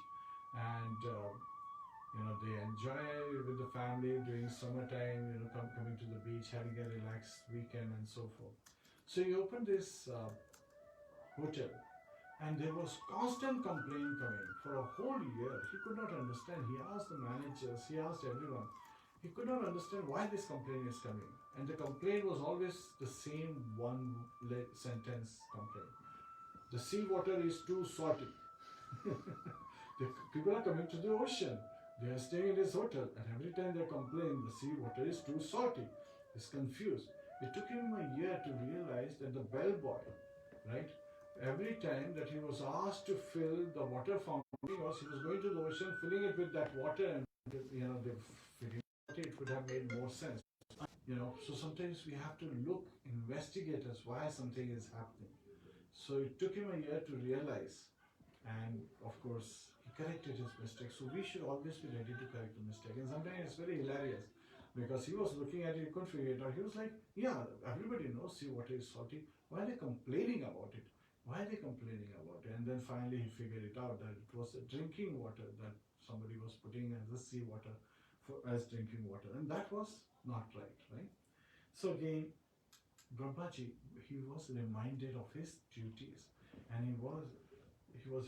and they enjoy with the family during summertime, coming to the beach, having a relaxed weekend and so forth. So he opened this hotel, and there was constant complaint coming for a whole year. He could not understand. He asked the managers, he asked everyone. he could not understand why this complaint is coming. And the complaint was always the same one sentence complaint. The sea water is too salty. The people are coming to the ocean. They are staying in this hotel, and every time they complain, the sea water is too salty. He's confused. It took him a year to realize that the bellboy, right? Every time that he was asked to fill the water fountain, he was going to the ocean, filling it with that water, and they figured it would have made more sense. So sometimes we have to look, investigate as why something is happening. So it took him a year to realize, and of course he corrected his mistake. So we should always be ready to correct the mistake. And sometimes it's very hilarious because he was looking at it, he couldn't figure it out. He was like, yeah, everybody knows seawater is salty. Why are they complaining about it? Why are they complaining about it? And then finally he figured it out that it was the drinking water that somebody was putting as the seawater as drinking water, and that was not right, right? So again, Brahmaji, he was reminded of his duties, and he was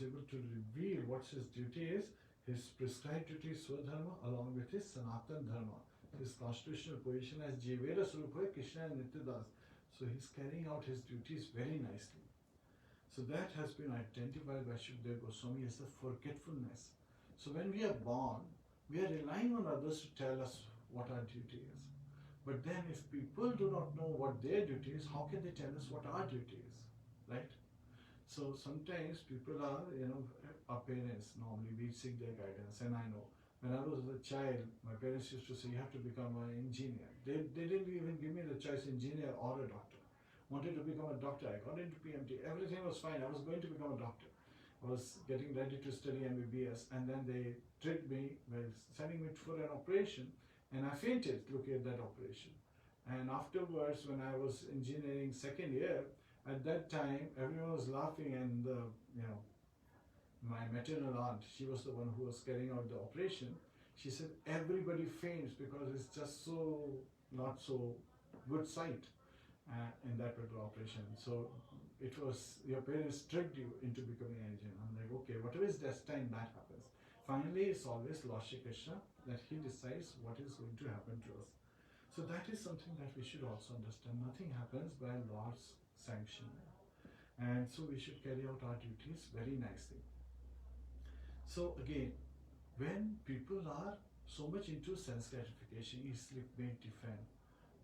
able to reveal what his duty is. His prescribed duty is Swadharma along with his Sanatan Dharma, his constitutional position as Jivera Swarupa Kṛṣṇa and Nityadas. So he's carrying out his duties very nicely. So that has been identified by Shukdev Goswami as the forgetfulness. So when we are born, we are relying on others to tell us what our duty is. But then if people do not know what their duty is, how can they tell us what our duty is, right? So sometimes people are, our parents, normally we seek their guidance. And I know, when I was a child, my parents used to say, you have to become an engineer. They didn't even give me the choice, engineer or a doctor. Wanted to become a doctor, I got into PMT, everything was fine, I was going to become a doctor. I was getting ready to study MBBS, and then they tricked me by sending me for an operation, and I fainted looking at that operation. And afterwards, when I was engineering second year, at that time everyone was laughing, and my maternal aunt, she was the one who was carrying out the operation. She said everybody faints because it's just so not so good sight in that particular operation. So it was your parents tricked you into becoming an engineer. I'm like, okay, whatever is destined, that happens. Finally, it's always Lord Shri Kṛṣṇa that he decides what is going to happen to us. So that is something that we should also understand. Nothing happens by Lord's sanction. And so we should carry out our duties very nicely. So again, when people are so much into sense gratification, eat, sleep, mate, defend,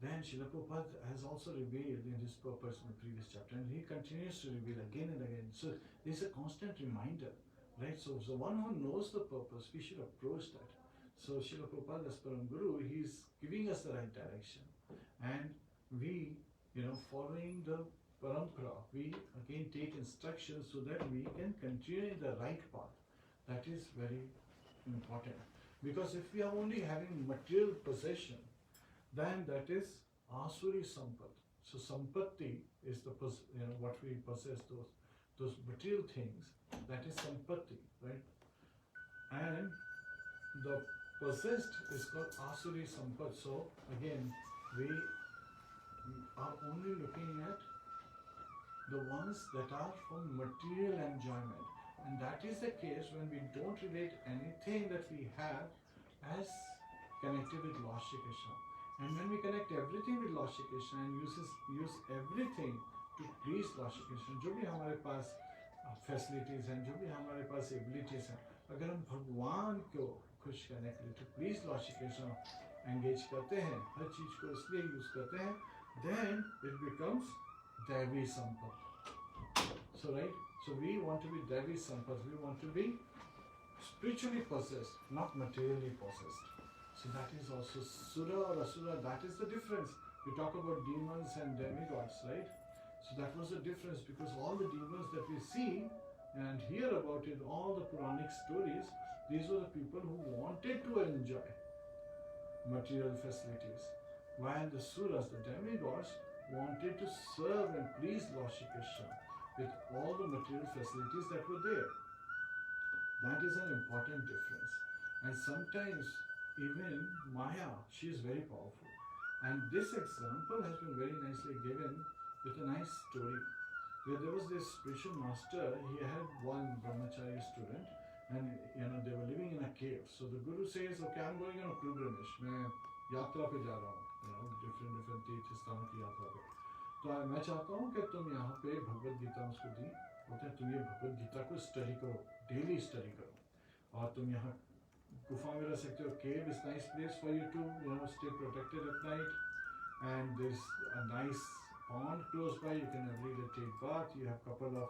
then Srila Prabhupada has also revealed in his purpose in the previous chapter, and he continues to reveal again and again. So there's a constant reminder, right? So the one who knows the purpose, we should approach that. So Srila Prabhupada as Param Guru, he's giving us the right direction. And we, following the parampara, we again take instructions so that we can continue in the right path. That is very important. Because if we are only having material possession, then that is Asuri Sampat. So Sampatti is the what we possess, those material things. That is Sampatti, right? And the possessed is called Asuri Sampat. So again, we are only looking at the ones that are from material enjoyment, and that is the case when we don't relate anything that we have as connected with Lord Shri Kṛṣṇa. And when we connect everything with Lord Shri Kṛṣṇa and use everything to please Lord Shri Kṛṣṇa, जो भी हमारे पास facilities हैं, जो भी हमारे पास abilities हैं, अगर हम भगवान को खुश करने के लिए to please Lord Shri Kṛṣṇa engage करते हैं, हर चीज को इसलिए use करते हैं, then it becomes Devi Sampat. So right, so we want to be Devi Sampat. We want to be spiritually possessed, not materially possessed. So that is also Sura or Asura, that is the difference. We talk about demons and demigods, right? So that was the difference, because all the demons that we see and hear about in all the Purāṇic stories, these were the people who wanted to enjoy material facilities. While the Suras, the demigods, wanted to serve and please Lord Shri Kṛṣṇa with all the material facilities that were there. That is an important difference. And sometimes even Maya, she is very powerful. And this example has been very nicely given with a nice story. Where there was this spiritual master, he had one brahmachari student, and they were living in a cave. So the Guru says, okay, I'm going on a pilgrimage. मैं यात्रा पे जा रहा हूँ, different तीर्थ स्थानों की यात्रा पे, तो मैं चाहता हूँ कि तुम यहाँ पे भगवद गीता उसको दी, बोलते हैं तुम ये भगवद गीता को स्टडी करो, डेली स्टडी करो, और तुम यहाँ गुफा में रह सकते हो. Cave is nice place for you to stay protected at night, and there's a nice pond close by. You can every day take bath. You have couple of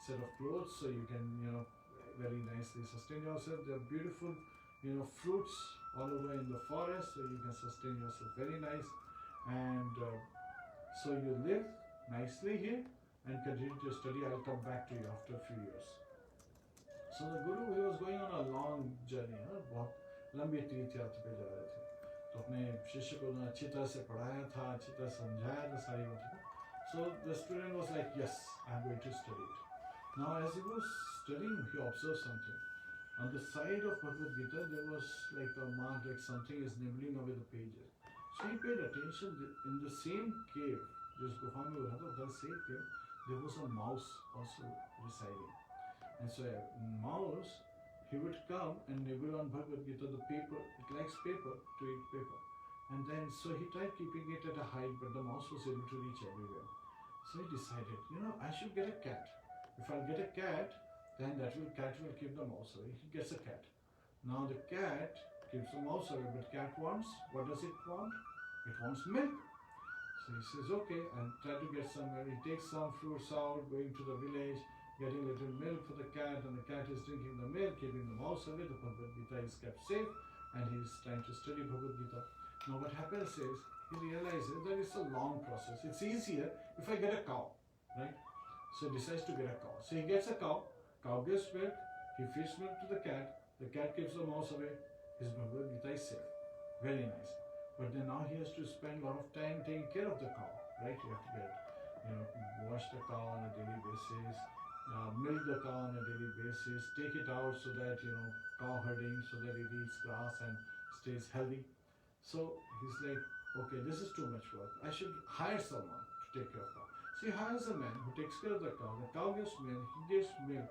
set of clothes, so you can very nicely sustain yourself. There are beautiful fruits all over in the forest, so you can sustain yourself very nice, and so you live nicely here and continue to study. I'll come back to you after a few years. So the Guru, he was going on a long journey, बहुत लंबी तीर्थ यात्रा पे जा रहे थे, तो अपने शिष्य को अच्छी तरह से पढ़ाया था, अच्छी तरह समझाया था सारी बातें. So the student was like, yes, I'm going to study it. Now as he was studying, he observed something. On the side of Bhagavad Gita, there was like a mark, like something is nibbling away the pages. So he paid attention. In the same cave, जिस गुफा में हुआ था, the same cave, there was a mouse also residing. And so a mouse, he would come and nibble on Bhagavad Gita, the paper. It likes paper, to eat paper. And then, so he tried keeping it at a height, but the mouse was able to reach everywhere. So he decided, I should get a cat. If I'll get a cat, then cat will keep the mouse away. He gets a cat. Now the cat keeps the mouse away, but cat wants, what does it want? It wants milk. So he says, okay, and try to get some milk. He takes some fruits out, going to the village, getting a little milk for the cat, and the cat is drinking the milk, keeping the mouse away. The Bhagavad Gita is kept safe, and he is trying to study Bhagavad Gita. Now what happens is, he realizes that it's a long process. It's easier if I get a cow, right? So he decides to get a cow. So he gets a cow gives milk, he feeds milk to the cat keeps the mouse away, his Bhagavad Gita is safe. Very nice. But then now he has to spend a lot of time taking care of the cow, right? You have to get, wash the cow on a daily basis, milk the cow on a daily basis, take it out so that, cow herding, so that it eats grass and stays healthy. So he's like, okay, this is too much work. I should hire someone to take care of the cow. So he hires a man who takes care of the cow gives milk, he gives milk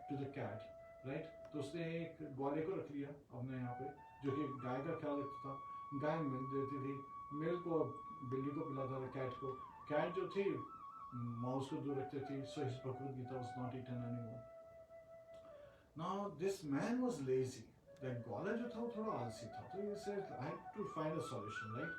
to the cat, right? तो उसने एक ग्वाले को रख लिया अपने यहाँ पे, जो कि गाय का ख्याल रखता था. गाय मिल्क देती थी, मिल्क को बिल्ली को पिलाता था, कैट जो थी माउस को दूर रखती थी. So his Bhagavad Gita was not eaten anymore. Now this man was lazy. That ग्वाला जो था वो थोड़ा आलसी था, तो he said, I have to find a solution, right?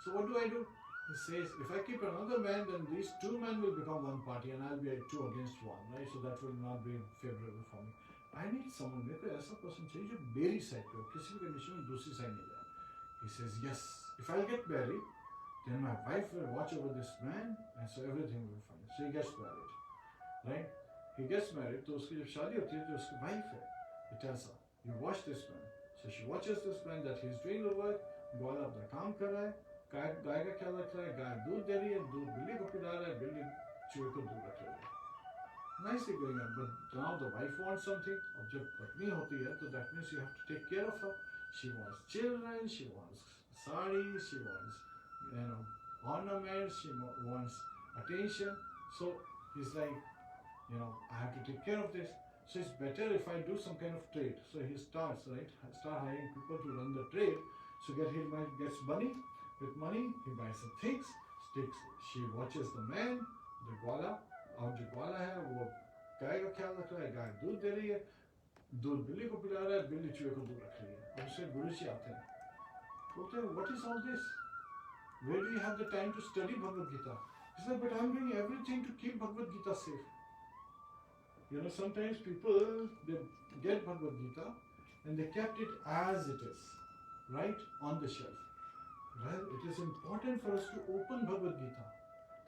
So what do? He says, if I keep another man, then these two men will become one party and I'll be 2 against 1, right? So that will not be favorable for me. I need someone, मेरे को ऐसा person चाहिए जो मेरी side पे हो, किसी भी condition में दूसरी side नहीं जाए. He says, yes, if I'll get married, then my wife will watch over this man, and so everything will be fine. So he gets married, right? He gets married, तो उसकी जब शादी होती है, तो उसकी wife है. He tells her, you watch this man. So she watches this man that he's doing the work, ग्वाला अपना काम कर रहा है, गाय का ख्याल रख रहा है, गाय दूध दे रही है, दूध बिल्ली को पिला रहा है, बिल्ली चूहे को दूर रख रही है. Nicely going on, but now the wife wants something. अब जब पत्नी होती है, तो that means you have to take care of her. She wants children, she wants sarees, she wants ornaments, she wants attention. So he's like, I have to take care of this. So it's better if I do some kind of trade. So he starts hiring people to run the trade. So gets money. With money, he buys some things. She watches the man, the gwala. और जो ग्वाला है वो गाय का ख्याल रख रहा है, गाय दूध दे रही है, दूध बिल्ली को पिला रहा है, बिल्ली चूहे को दूर रख रही है. अब उससे गुरु जी आते हैं, बोलते हैं, what is all this? Where do you have the time to study Bhagavad Gita? He's like, but I'm doing everything to keep Bhagavad Gita safe. Sometimes people, they get Bhagavad Gita and they kept it as it is, right, on the shelf. Well, it is important for us to open Bhagavad Gita.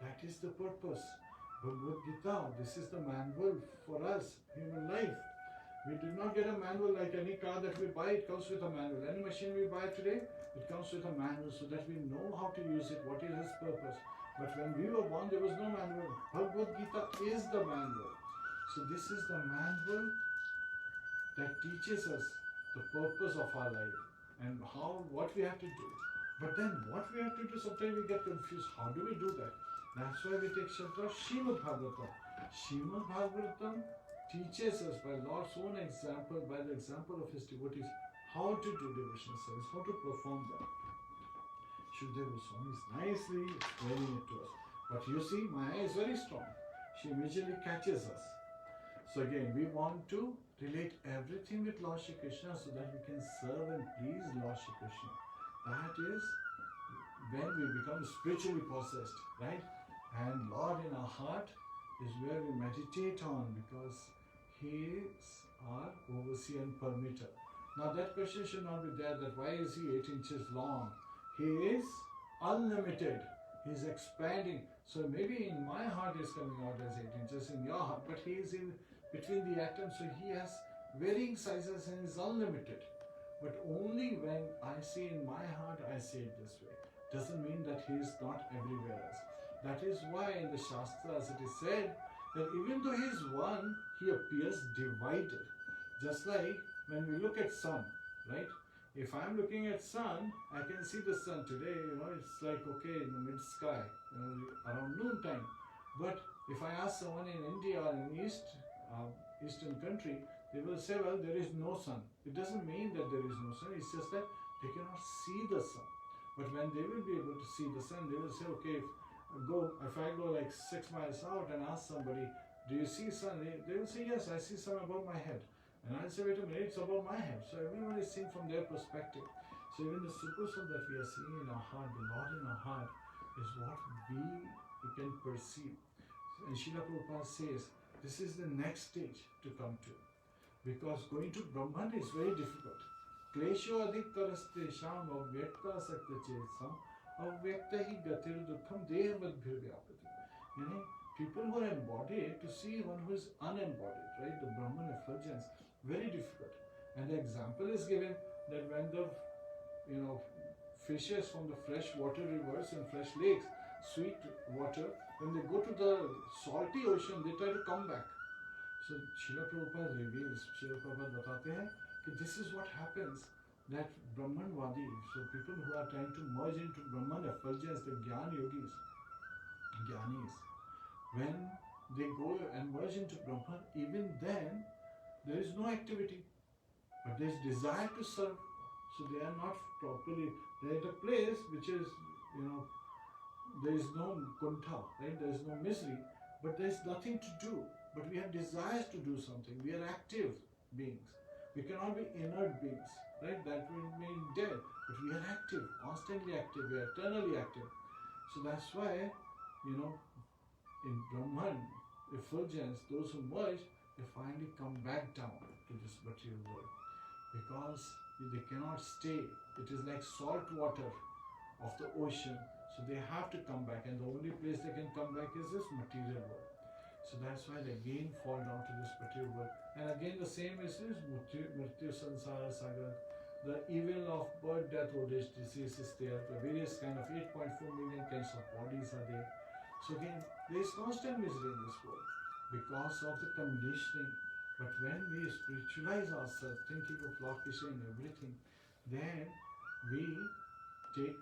That is the purpose. Bhagavad Gita, this is the manual for us, human life. We did not get a manual like any car that we buy, it comes with a manual. Any machine we buy today, it comes with a manual so that we know how to use it, what is its purpose. But when we were born, there was no manual. Bhagavad Gita is the manual. So this is the manual that teaches us the purpose of our life and what we have to do. But then what we have to do, sometimes we get confused. How do we do that? That's why we take shelter of Śrīmad-Bhāgavatam. Śrīmad-Bhāgavatam teaches us by Lord's own example, by the example of his devotees, how to do devotional service, how to perform that. Shukadeva Goswami is nicely explaining it to us. But you see, Maya is very strong. She immediately catches us. So again, we want to relate everything with Lord Shri Krishna so that we can serve and please Lord Shri Krishna. That is when we become spiritually possessed, right? And Lord in our heart is where we meditate on, because He is our overseer and permitter. Now that question should not be there, that why is He 8 inches long? He is unlimited. He is expanding. So maybe in my heart is coming out as 8 inches, in your heart, but He is in between the atoms, so He has varying sizes and is unlimited. But only when I see in my heart, I see it this way. Doesn't mean that He is not everywhere else. That is why in the Shastras it is said that even though He is one, He appears divided. Just like when we look at sun, right? If I'm looking at sun, I can see the sun today, it's like, okay, in the mid-sky, around noontime. But if I ask someone in India or in Eastern country, they will say, well, there is no sun. It doesn't mean that there is no sun, it's just that they cannot see the sun. But when they will be able to see the sun, they will say, okay, if I go like 6 miles out and ask somebody, do you see sun? They will say, yes, I see sun above my head. And I'll say, wait a minute, it's above my head. So everyone is seeing from their perspective. So even the super soul that we are seeing in our heart, the Lord in our heart, is what we can perceive. And Srila Prabhupada says, this is the next stage to come to. Because going to Brahman is very difficult. Klesho adhiktaraste sham avyakta sakta chesam avyakta hi gatir dukham dehavat bhirvyapati. People who are embodied, to see one who is unembodied, right? The Brahman effulgence, very difficult. And the example is given that when the fishes from the fresh water rivers and fresh lakes, sweet water, when they go to the salty ocean, they try to come back. So Srila Prabhupada reveals, Srila Prabhupada batate hain that this is what happens, that Brahmanvadi, so people who are trying to merge into Brahman effulgence, the Gyan Yogis, Gyanis, when they go and merge into Brahman, even then there is no activity, but there is desire to serve. So they are not properly, they are at a place which is, there is no kuntha, right? There is no misery, but there is nothing to do. But we have desires to do something. We are active beings. We cannot be inert beings, right? That would mean dead. But we are active, constantly active. We are eternally active. So that's why, in Brahman effulgence, those who merge, they finally come back down to this material world. Because they cannot stay. It is like salt water of the ocean. So they have to come back. And the only place they can come back is this material world. So that's why they again fall down to this material world. And again the same is this Mrityu Sansara Sagar. The evil of birth, death, old age, disease is there. The various kind of 8.4 million kinds of bodies are there. So again, there is constant misery in this world because of the conditioning. But when we spiritualize ourselves, thinking of Lord Krishna and everything, then we take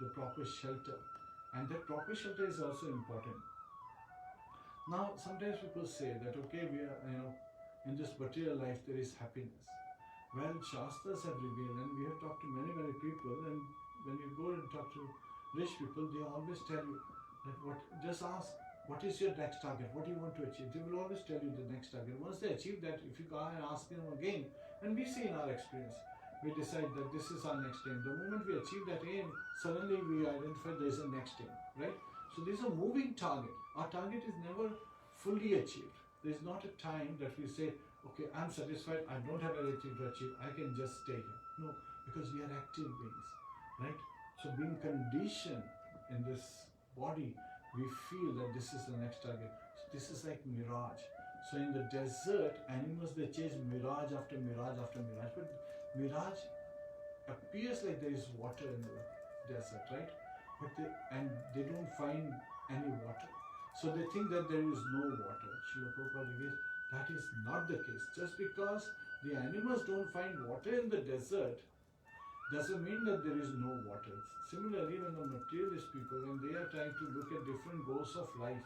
the proper shelter. And that proper shelter is also important. Now, sometimes people say that, okay, we are, in this material life there is happiness. Well, Shastras have revealed, and we have talked to many people, and when you go and talk to rich people, they always tell you that just ask, what is your next target? What do you want to achieve? They will always tell you the next target. Once they achieve that, if you go and ask them again, and we see in our experience, we decide that this is our next aim. The moment we achieve that aim, suddenly we identify there is a next aim, right? So this is a moving target. Our target is never fully achieved. There is not a time that we say, okay, I'm satisfied, I don't have anything to achieve, I can just stay here. No, because we are active beings, right? So being conditioned in this body, we feel that this is the next target. So this is like mirage. So in the desert, animals, they chase mirage after mirage after mirage. But mirage appears like there is water in the desert, right? But they don't find any water. So they think that there is no water. Srila Prabhupada reveals that is not the case. Just because the animals don't find water in the desert doesn't mean that there is no water. Similarly, when the materialist people, when they are trying to look at different goals of life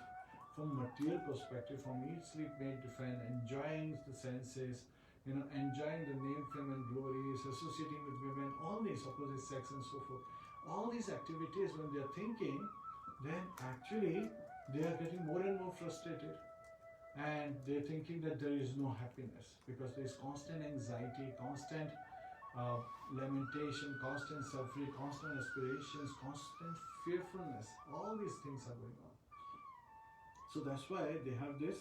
from material perspective, from eat, sleep, mate, defend, enjoying the senses, enjoying the name, fame and glories, associating with women, all these opposite sex and so forth, all these activities, when they are thinking, then actually they are getting more and more frustrated. And they're thinking that there is no happiness because there is constant anxiety, constant lamentation, constant suffering, constant aspirations, constant fearfulness. All these things are going on. So that's why they have this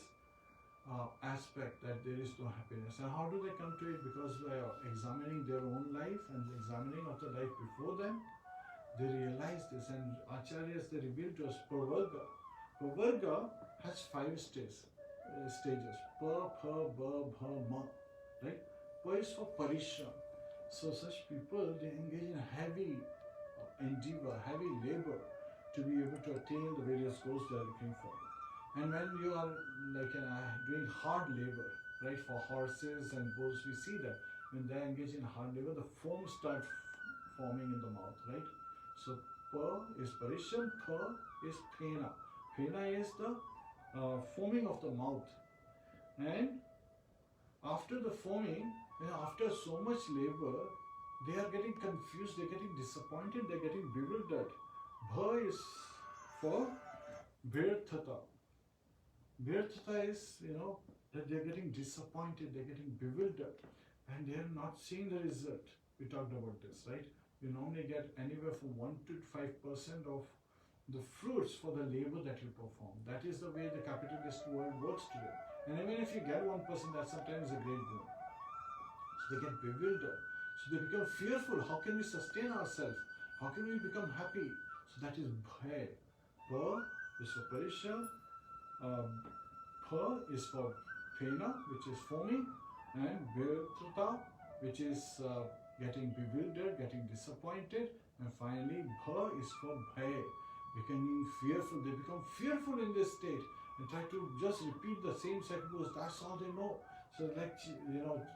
aspect that there is no happiness. And how do they come to it? Because by examining their own life and examining of the life before them, they realize this. And Acharyas, they reveal to us Pravarga. Pravarga has 5 stages. Pa, Pa, Ba, Bha, Ma. Right? Pa is for Parishram. So such people, they engage in heavy endeavor, heavy labor to be able to attain the various goals they are looking for. And when you are like doing hard labor, right, for horses and bulls, we see that when they engage in hard labor, the foam starts forming in the mouth, right? So Pa is Parishram, Pa is Phena. Phena is the foaming of the mouth. And after the foaming, after so much labor, they are getting confused, they're getting disappointed, they're getting bewildered. Bha is for Virthata. Virthata is, that they're getting disappointed, they're getting bewildered, and they're not seeing the result. We talked about this, right? You normally get anywhere from 1 to 5% of the fruits for the labor that you perform. That is the way the capitalist world works today. And even if you get 1%, that sometimes is a great boon. So they get bewildered. So they become fearful. How can we sustain ourselves? How can we become happy? So that is bhay. Pa is for Parishram. Pa is for Phena, which is foaming, and Virtrata, which is getting bewildered, getting disappointed, and finally Bha is for Bhay, becoming fearful. They become fearful in this state and try to just repeat the same cycle. That's all they know. So like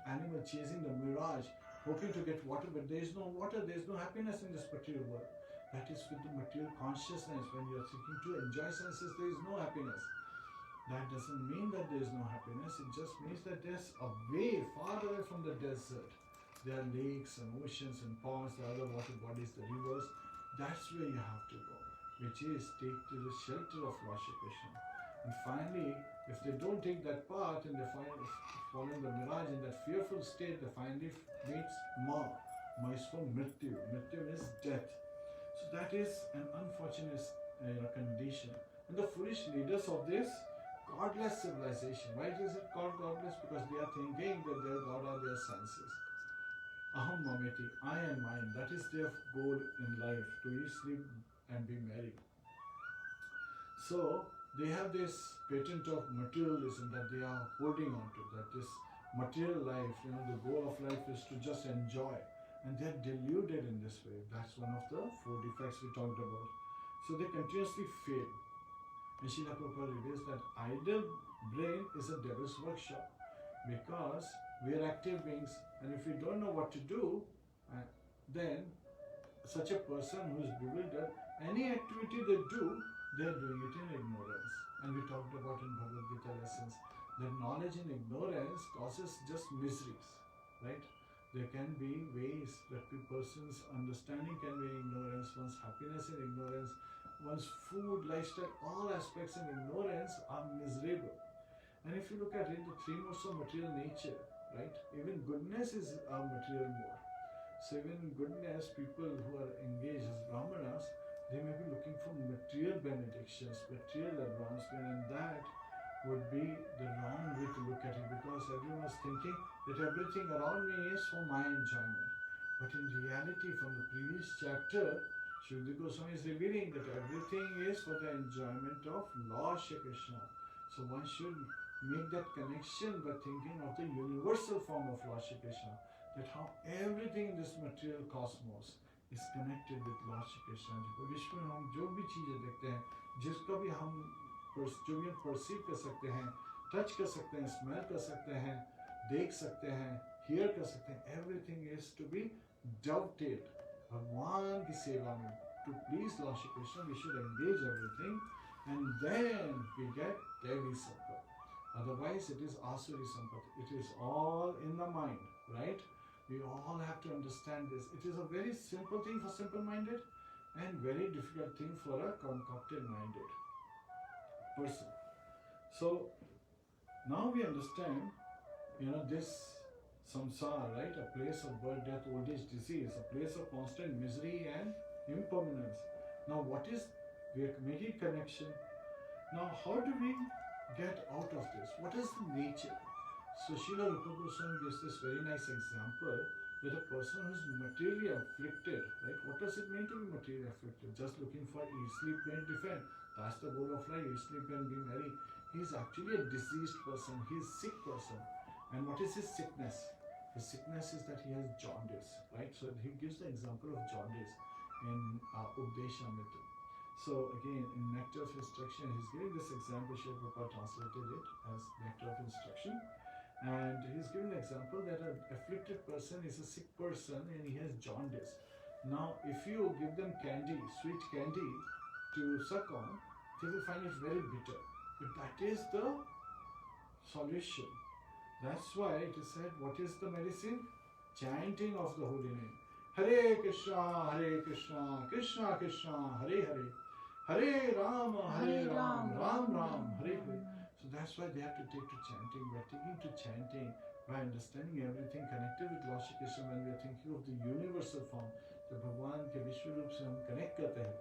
animal chasing the mirage, hoping to get water, but there is no water, there is no happiness in this material world. That is with the material consciousness. When you are seeking to enjoy senses, there is no happiness. That doesn't mean that there is no happiness. It just means that there's a way far away from the desert. There are lakes and oceans and ponds, the other water bodies, the rivers. That's where you have to go, which is take to the shelter of Lord Shri Krishna. And finally, if they don't take that path and they fall in the mirage in that fearful state, they finally meets Ma. Ma is for Mrityu. Mrityu is death. So that is an unfortunate condition. And the foolish leaders of this godless civilization, why is it called godless? Because they are thinking that their God are their senses. Aham mameti, I am mine. That is their goal in life, to eat, sleep and be merry. So they have this patent of materialism that they are holding on to, that this material life, the goal of life is to just enjoy. And they are deluded in this way. That's one of the 4 defects we talked about. So they continuously fail. And Srila Prabhupada reveals that idle brain is a devil's workshop, because we are active beings, and if we don't know what to do, then such a person who is bewildered, any activity they do, they are doing it in ignorance. And we talked about in Bhagavad Gita lessons that knowledge in ignorance causes just miseries, right? There can be ways that a person's understanding can be in ignorance, one's happiness in ignorance, one's food, lifestyle, all aspects in ignorance are miserable. And if you look at it, the 3 modes of material nature, right? Even goodness is a material mode. So even in goodness, people who are engaged as Brahmanas, they may be looking for material benedictions, material advancement, and that would be the wrong way to look at it, because everyone is thinking that everything around me is for my enjoyment. But in reality, from the previous chapter, Srila Goswami is revealing that everything is for the enjoyment of Lord Shri Krishna. So one should make that connection by thinking of the universal form of Lord Shri Krishna, that how everything in this material cosmos is connected with Lord Shri Krishna. विश्व में हम जो भी चीजें देखते हैं, जिसका भी हम जो भी परसीव कर सकते हैं, टच कर सकते हैं, स्मेल कर सकते हैं, देख सकते हैं, हियर कर सकते हैं, everything is to be dovetailed. भगवान की सेवा में, to please Lord Shri Krishna, we should engage everything, and then we get Devi Sampat. Otherwise, it is Asuri Sampat. It is all in the mind, right? We all have to understand this. It is a very simple thing for simple-minded. and very difficult thing for a concocted-minded person. So now we understand, this samsara, right? A place of birth, death, old age, disease, a place of constant misery and impermanence. Now we are making connection. Now how do we get out of this? What is the nature? So Srila Rupa Goswami gives this very nice example with a person who is materially afflicted, right? What does it mean to be materially afflicted? Just looking for eat, sleep, pain, defend. That's the goal of life, eat, sleep, and be merry. He's actually a diseased person. He's a sick person. And what is his sickness? His sickness is that he has jaundice, right? So he gives the example of jaundice in Updeshamrita. So again, in Nectar of Instruction, he's giving this example. Srila Prabhupada translated it as Nectar of Instruction. And he's giving an example that an afflicted person is a sick person and he has jaundice. Now, if you give them candy, sweet candy to suck on, they will find it very bitter. But that is the solution. That's why it is said, what is the medicine? Chanting of the holy name. Hare Kṛṣṇa, Krishna Krishna, Hare Hare, Hare Rāma, Ram Ram, Hare Hare. So that's why they have to take to chanting. We are taking to chanting by understanding everything connected with Lord Shri Krishna. When we are thinking of the universal form, the Bhagwan के विश्व रूप से हम connect करते हैं.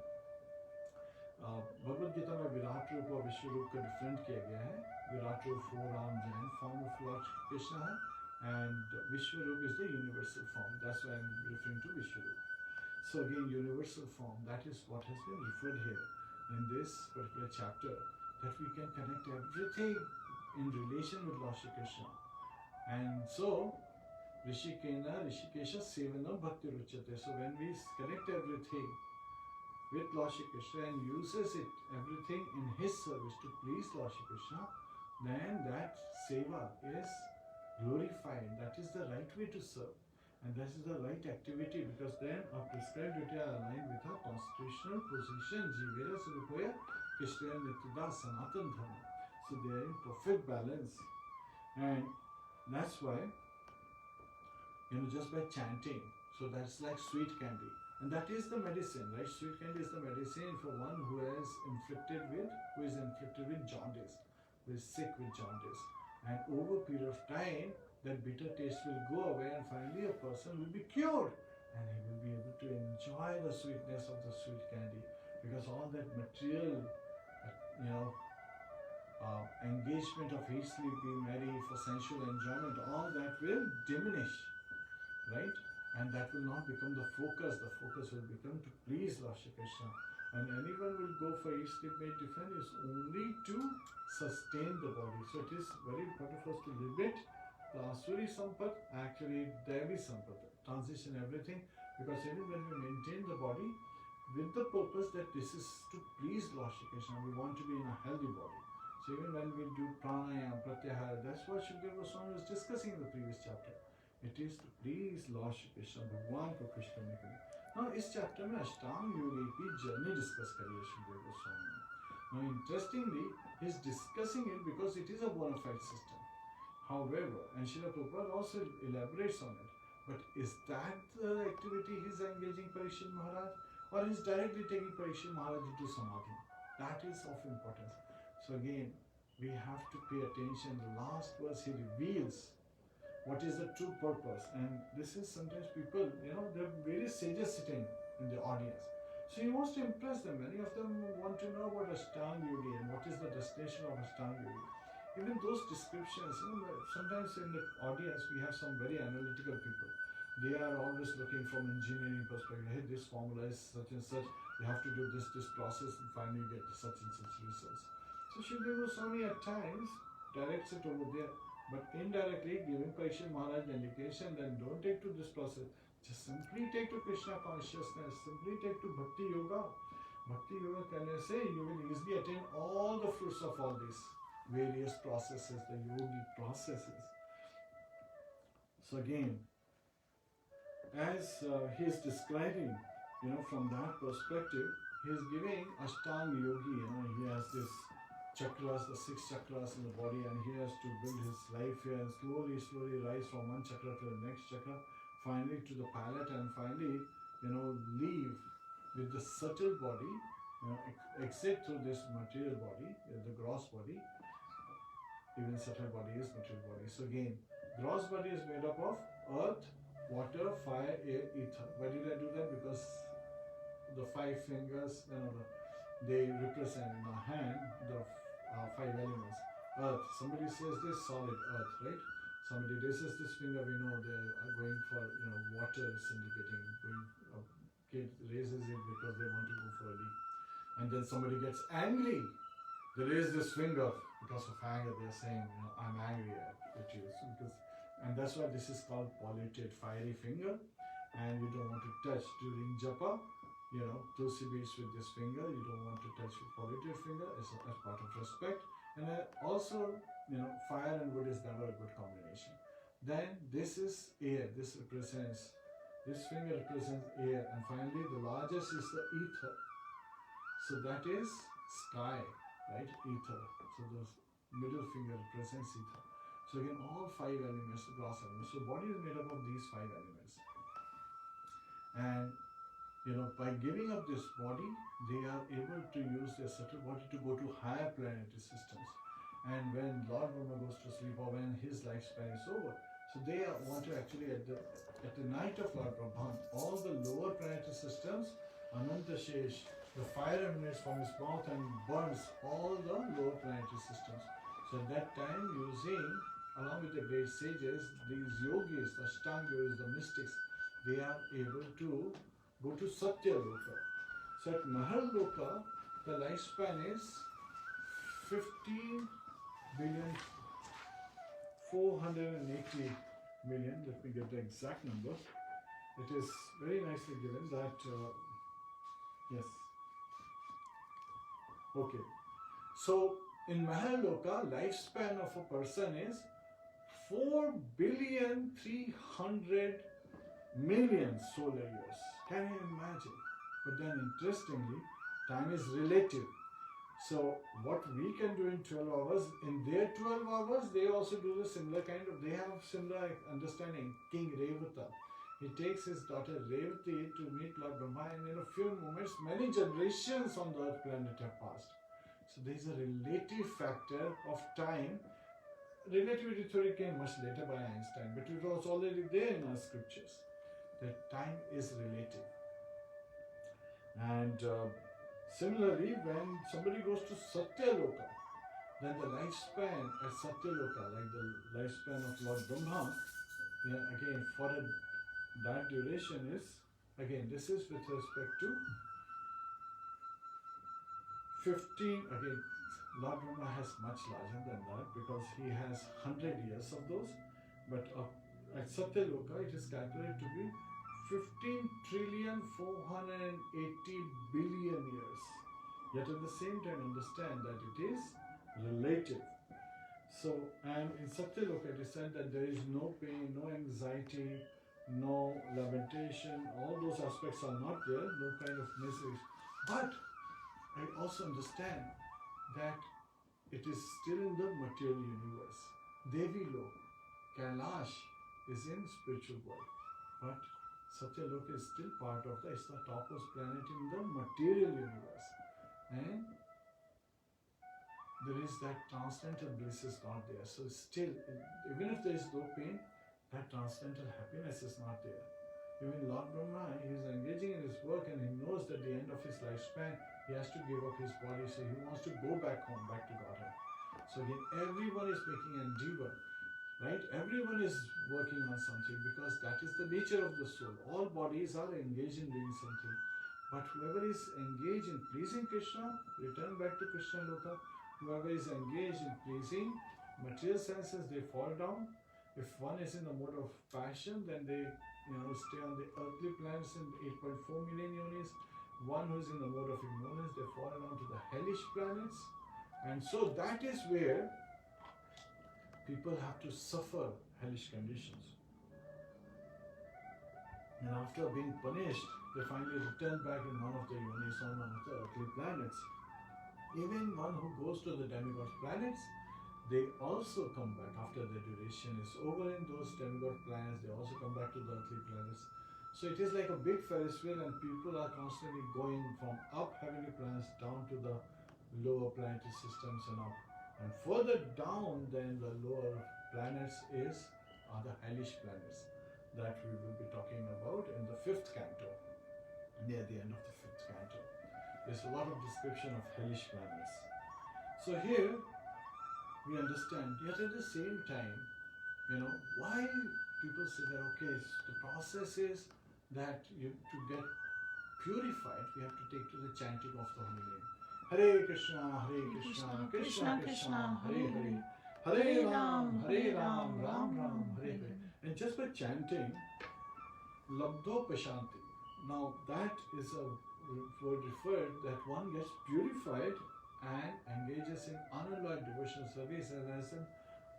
भगवद गीता में विराट रूप और विश्व रूप का डिफरेंट किया गया है. विराट रूप forearm giant form of Lord Krishna है, and विश्व रूप is the universal form. That's why I'm referring to विश्व रूप. So again, universal form, that is what has been referred here in this particular chapter, that we can connect everything in relation with Lord Shri Krishna. And so, Rishikesha Sevana Bhakti Ruchate. So when we connect everything with Lord Shri Krishna and uses it, everything in his service to please Lord Shri Krishna, then that seva is glorified. That is the right way to serve. And that is the right activity, because then our prescribed duty are aligned with our constitutional position. Jivera Surupoya Krishna Nityada Sanatan Dharma. So they are in perfect balance. And that's why, just by chanting, so that's like sweet candy. And that is the medicine, right? Sweet candy is the medicine for one who is inflicted with jaundice, who is sick with jaundice. And over a period of time, that bitter taste will go away, and finally a person will be cured, and he will be able to enjoy the sweetness of the sweet candy, because all that material, engagement of eat, sleep, be merry for sensual enjoyment, all that will diminish, right? And that will not become the focus. The focus will become to please Lord Shri Krishna. And anyone will go for eat, sleep, make, defend is only to sustain the body. So it is very important for us to limit the Asuri Sampat, actually Devi Sampat, transition everything, because even when we maintain the body with the purpose that this is to please Lord Shri Krishna, we want to be in a healthy body. So even when we do pranayama, pratyahara, that's what Shukadeva Goswami was discussing in the previous chapter. It is to please Lord Shri Krishna, Bhagwan ko Krishna Nikam. Now, इस chapter में अष्टांग योगी की journey discuss करी है Shukadeva Goswami. Now, interestingly, he is discussing it because it is a bona fide system. However, and Srila Prabhupada also elaborates on it, but is that the activity he is engaging Parikshit Maharaj, or he is directly taking Parikshit Maharaj into Samadhi? That is of importance. So again, we have to pay attention. The last verse he reveals what is the true purpose, and this is sometimes people, there are various sages sitting in the audience. So he wants to impress them. Many of them want to know about Ashtanga Yogi and what is the destination of Ashtanga Yogi. Even those descriptions, sometimes in the audience we have some very analytical people. They are always looking from engineering perspective. Hey, this formula is such and such. You have to do this process and finally get such and such results. So Shukadeva Goswami at times directs it over there, but indirectly giving Parikshit Maharaj an indication, then don't take to this process. Just simply take to Krishna consciousness. Simply take to Bhakti Yoga. Bhakti Yoga can say you will easily attain all the fruits of all these various processes, the yogic processes. So again, as he is describing, from that perspective, he is giving Ashtanga Yogi. He has this chakras, the 6 chakras in the body, and he has to build his life here and slowly rise from one chakra to the next chakra, finally to the palate, and finally, leave with the subtle body, exit through this material body, the gross body. Even subtle body is material body. So again, gross body is made up of earth, water, fire, air, ether. Why did I do that? Because the five fingers, they represent in our hand the five elements. Earth. Somebody says this solid earth, right? Somebody raises this finger, we know they are going for water is indicating. A kid raises it because they want to go for a leak. And then somebody gets angry. They raise this finger because of anger. They're saying, I'm angry at you. And that's why this is called polluted fiery finger. And you don't want to touch during japa. Tulsi beads with this finger. You don't want to touch with polluted finger as part of respect. And also, fire and wood is never a good combination. Then this is air. This finger represents air. And finally, the largest is the ether. So that is sky, right? Ether. So the middle finger represents ether. So again, all five elements, the gross elements. So body is made up of these five elements. And by giving up this body, they are able to use their subtle body to go to higher planetary systems. And when Lord Brahma goes to sleep or when his lifespan is over, so they want to actually at the night of Lord Brahma, all the lower planetary systems, Ananta Shesh, the fire emanates from his mouth and burns all the lower planetary systems. So at that time, using, along with the great sages, these yogis, the Ashtanga yogis, the mystics, they are able to go to Satya Loka. So at Mahal Loka, the lifespan is 15,480,000,000. Let me get the exact number. It is very nicely given that, yes. Okay. So in Mahal Loka, lifespan of a person is 4,300,000,000 solar years. Can you imagine? But then interestingly, time is relative. So what we can do in 12 hours, in their 12 hours, they also do the similar they have similar understanding. King Revata, he takes his daughter Revati to meet Lord Brahma, and in a few moments, many generations on the earth planet have passed. So there is a relative factor of time. Relativity theory came much later by Einstein, but it was already there in our scriptures that time is relative. And similarly, when somebody goes to Satya Loka, then the lifespan at Satya Loka, like the lifespan of Lord Brahma, again for that duration is, again this is with respect to 15, again Lord Rama has much larger than that because he has 100 years of those, but at Satya Loka it is calculated to be 15,480,000,000,000 years. Yet at the same time understand that it is relative. So, and in Satya Loka it is said that there is no pain, no anxiety, no lamentation, all those aspects are not there, no kind of misery. But I also understand that it is still in the material universe. Devi Lok, Kailash is in spiritual world, but Satya Loka is still part of it's the topmost planet in the material universe. And there is that transcendental bliss is not there. So still, even if there is no pain, that transcendental happiness is not there. Even Lord Brahma, he is engaging in his work and he knows that at the end of his lifespan, he has to give up his body, so he wants to go back home, back to Godhead. So again, everyone is making an endeavor, right? Everyone is working on something because that is the nature of the soul. All bodies are engaged in doing something. But whoever is engaged in pleasing Kṛṣṇa, return back to Kṛṣṇa Loka. Whoever is engaged in pleasing material senses, they fall down. If one is in the mode of passion, then they stay on the earthly planets in 8.4 million yonis. One who is in the mode of ignorance, they fall down to the hellish planets. And so that is where people have to suffer hellish conditions. And after being punished, they finally return back in one of the yonis on one of the earthly planets. Even one who goes to the demigod planets, they also come back after the duration is over in those demigod planets. They also come back to the earthly planets. So it is like a big Ferris wheel, and people are constantly going from up heavenly planets down to the lower planetary systems and up. And further down than the lower planets are the hellish planets that we will be talking about in the 5th canto, near the end of the 5th canto. There's a lot of description of hellish planets. So here we understand, yet at the same time, why people say that, okay, so the process is that to get purified, we have to take to the chanting of the holy name. Hare Kṛṣṇa, Krishna Krishna, Hare Hare, Hare Ram, Ram Ram, Hare Hare. And just by chanting, Labdho Pashanti. Now that is a word referred that one gets purified and engages in unalloyed devotional service, and as an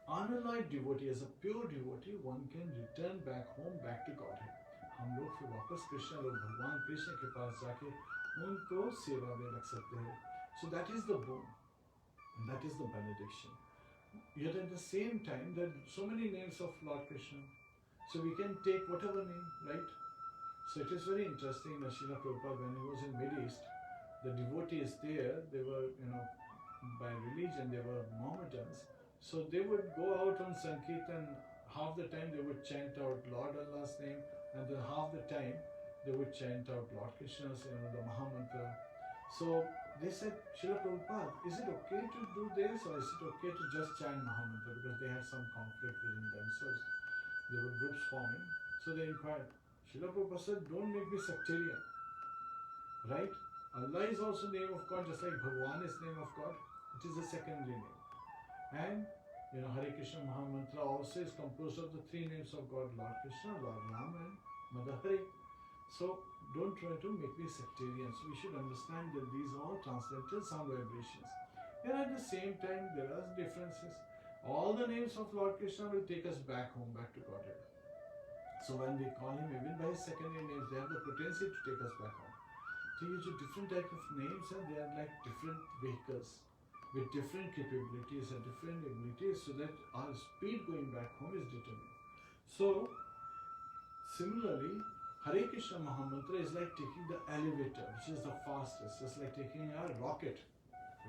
unalloyed devotee, as a pure devotee, one can return back home, back to Godhead. हम लोग फिर वापस कृष्ण लोग भगवान कृष्ण के पास जाके उनको सेवा में रख सकते हैं. So that is the boon, and that is the benediction. Yet at the same time, there are so many names of Lord Krishna, so we can take whatever name, right? So it is very interesting that Srila Prabhupada, when he was in Mid East, the devotees there, they were, by religion, they were Mohammedans. So they would go out on Sankirtan, half the time they would chant out Lord Allah's name, and then half the time they would chant out Lord Krishna's, the Mahamantra. So they said, Srila Prabhupada, is it okay to do this, or is it okay to just chant Mahamantra? Because they had some conflict within themselves. There were groups forming. So they inquired. Srila Prabhupada said, don't make me sectarian. Right? Allah is also name of God, just like Bhagwan is name of God. It is a secondary name. And Hare Krishna Mahamantra also is composed of the 3 names of God, Lord Krishna, Lord Rama, and Mother Hare. So don't try to make me sectarian. So we should understand that these are all transcendental sound vibrations. And at the same time, there are differences. All the names of Lord Krishna will take us back home, back to Godhead. So when we call him even by his secondary names, they have the potency to take us back home. So use different type of names, and they are like different vehicles with different capabilities and different abilities, so that our speed going back home is determined. So similarly, Hare Krishna Mahamantra is like taking the elevator, which is the fastest, just like taking a rocket,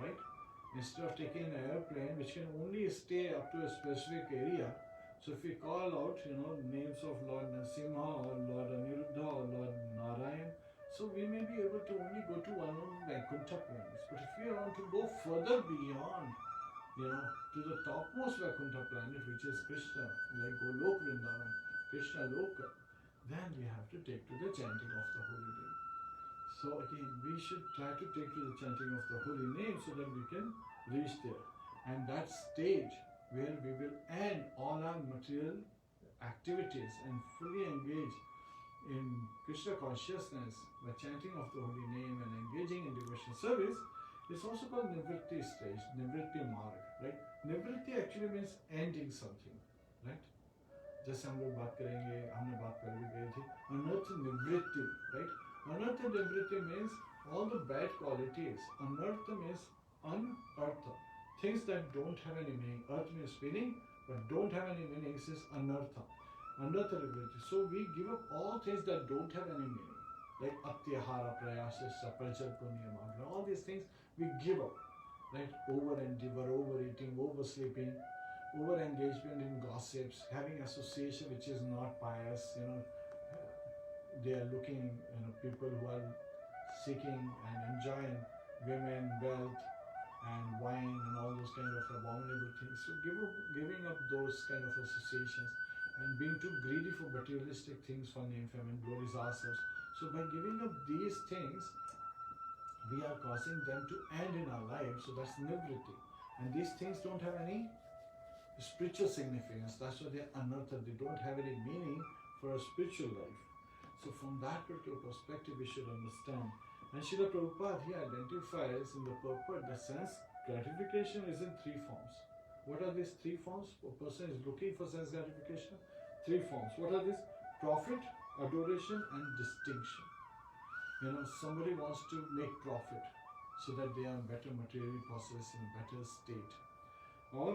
right? Instead of taking an airplane which can only stay up to a specific area. So if we call out, names of Lord Narasimha or Lord Aniruddha or Lord Narayan, so we may be able to only go to one of Vaikuntha planets. But if we want to go further beyond, to the topmost Vaikuntha planet, which is Krishna, like Golok Vrindavan, Krishna Loka, then we have to take to the chanting of the holy name. So again, we should try to take to the chanting of the holy name so that we can reach there. And that stage where we will end all our material activities and fully engage in Krishna consciousness by chanting of the holy name and engaging in devotional service, is also called Nivritti stage, Nivritti Marg, right? Nivritti actually means ending something, right? जैसे हम लोग बात करेंगे, हमने बात कर भी गई थी, अनर्थ निवृत्ति, right? Anartha nivriti means all the bad qualities. Anartha means uneartha, things that don't have any meaning. Earth means meaning, but don't have any meanings is anartha. Anartha nivriti. So we give up all things that don't have any meaning, like atyahara, prayasya, prajal, punya, magra. All these things we give up, right? Over endeavor, overeating, oversleeping, over engagement in gossips, having association which is not pious, they are looking, people who are seeking and enjoying women, wealth, and wine, and all those kind of abominable things. So giving up those kind of associations and being too greedy for materialistic things for name, fame, and glories ourselves. So by giving up these things, we are causing them to end in our lives. So that's nivriti. And these things don't have any spiritual significance. That's why they are anartha. They don't have any meaning for a spiritual life. So from that particular perspective, we should understand. And Srila Prabhupada, he identifies in the purport that sense gratification is in 3 forms. What are these 3 forms? A person is looking for sense gratification. 3 forms. What are these? Profit, adoration, and distinction. Somebody wants to make profit so that they are better materially possessed, in better state. Or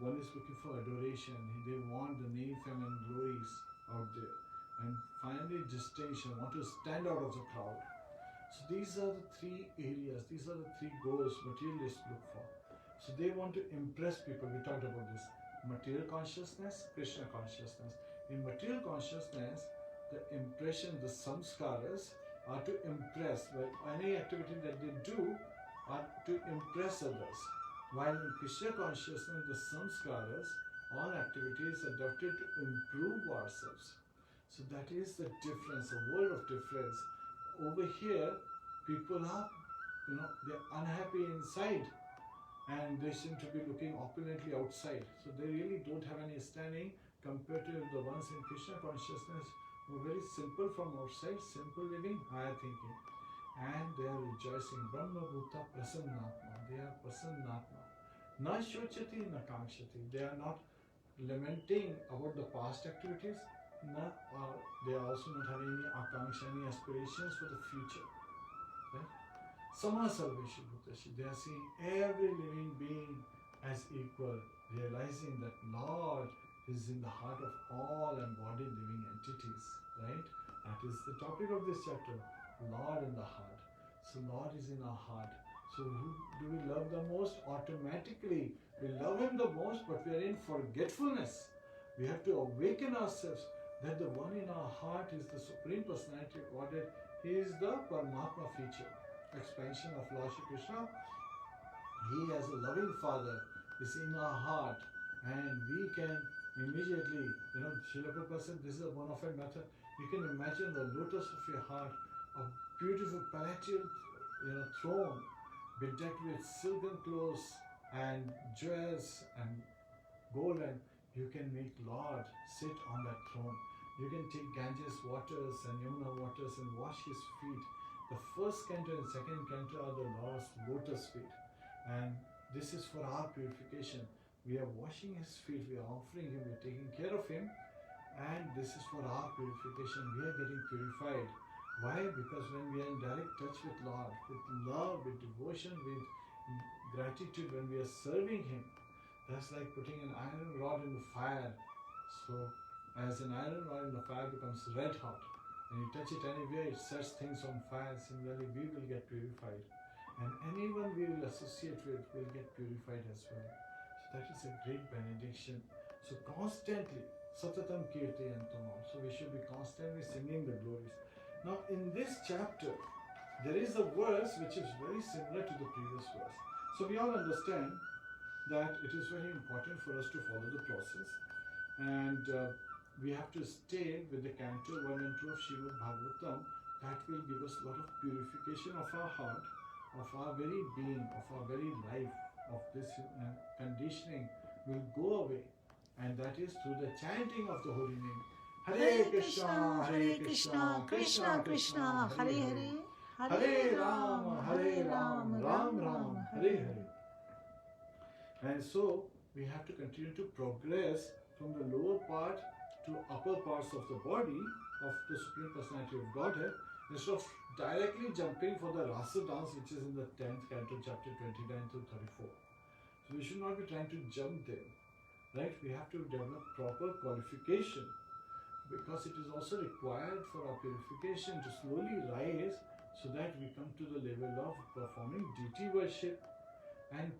one is looking for adoration. They want the name, fame, and glories out there. and finally distinction, want to stand out of the crowd. So these are the three areas, these are the three goals materialists look for. So they want to impress people. We talked about this. Material consciousness, Kṛṣṇa consciousness. In material consciousness, the impression, the samskaras are to impress. Well, any activity that they do are to impress others. While in Kṛṣṇa consciousness, the samskaras, all activities adopted to improve ourselves. So that is the difference, a world of difference. Over here, people are, they're unhappy inside and they seem to be looking opulently outside. So they really don't have any standing compared to the ones in Kṛṣṇa consciousness who are very simple from outside, simple living, higher thinking. And they are rejoicing. Brahma Bhuta Prasannatma. They are Prasannatma. Na Shochati, na Kankshati. They are not lamenting about the past activities. They are also not having any akanksha, any aspirations for the future. Right? Sama Sarveshi Bhutashi. They are seeing every living being as equal, realizing that Lord is in the heart of all embodied living entities. Right? That is the topic of this chapter. Lord in the heart. So Lord is in our heart. So who do we love the most? Automatically we love Him the most, but we are in forgetfulness. We have to awaken ourselves that the one in our heart is the Supreme Personality of Godhead. He is the Paramatma feature, expansion of Lord Shri Kṛṣṇa. He as a loving Father is in our heart, and we can immediately, Srila Prabhupada said this is a bona fide method. You can imagine the lotus of your heart, a beautiful palatial throne bedecked with silken clothes and jewels and gold, and you can make Lord sit on that throne. You can take Ganges waters and Yamuna waters and wash His feet. The first canto and second canto are the Lord's lotus feet, and this is for our purification. We are washing His feet, we are offering Him, we are taking care of Him, and this is for our purification. We are getting purified. Why? Because when we are in direct touch with Lord, with love, with devotion, with gratitude, when we are serving Him, that's like putting an iron rod in the fire. So as an iron rod in the fire becomes red hot, and you touch it anywhere, it sets things on fire. Similarly, we will get purified, and anyone we will associate with will get purified as well. So that is a great benediction. So constantly, Satatam Kirtayantam. So we should be constantly singing the glories. Now in this chapter, there is a verse which is very similar to the previous verse. So we all understand that it is very important for us to follow the process, and we have to stay with the Canto 1 and 2 of Śrīmad-Bhāgavatam. That will give us a lot of purification of our heart, of our very being, of our very life, of this conditioning will go away, and that is through the chanting of the holy name. Hare Kṛṣṇa, Hare Kṛṣṇa, Kṛṣṇa Kṛṣṇa, Hare Hare, Hare Rāma, Hare Rāma, Rāma Rāma, Hare Hare. And so we have to continue to progress from the lower part to upper parts of the body of the Supreme Personality of Godhead, instead of directly jumping for the rasa dance, which is in the 10th canto, chapter 29 to 34. So we should not be trying to jump there, right? We have to develop proper qualification, because it is also required for our purification to slowly rise so that we come to the level of performing deity worship. And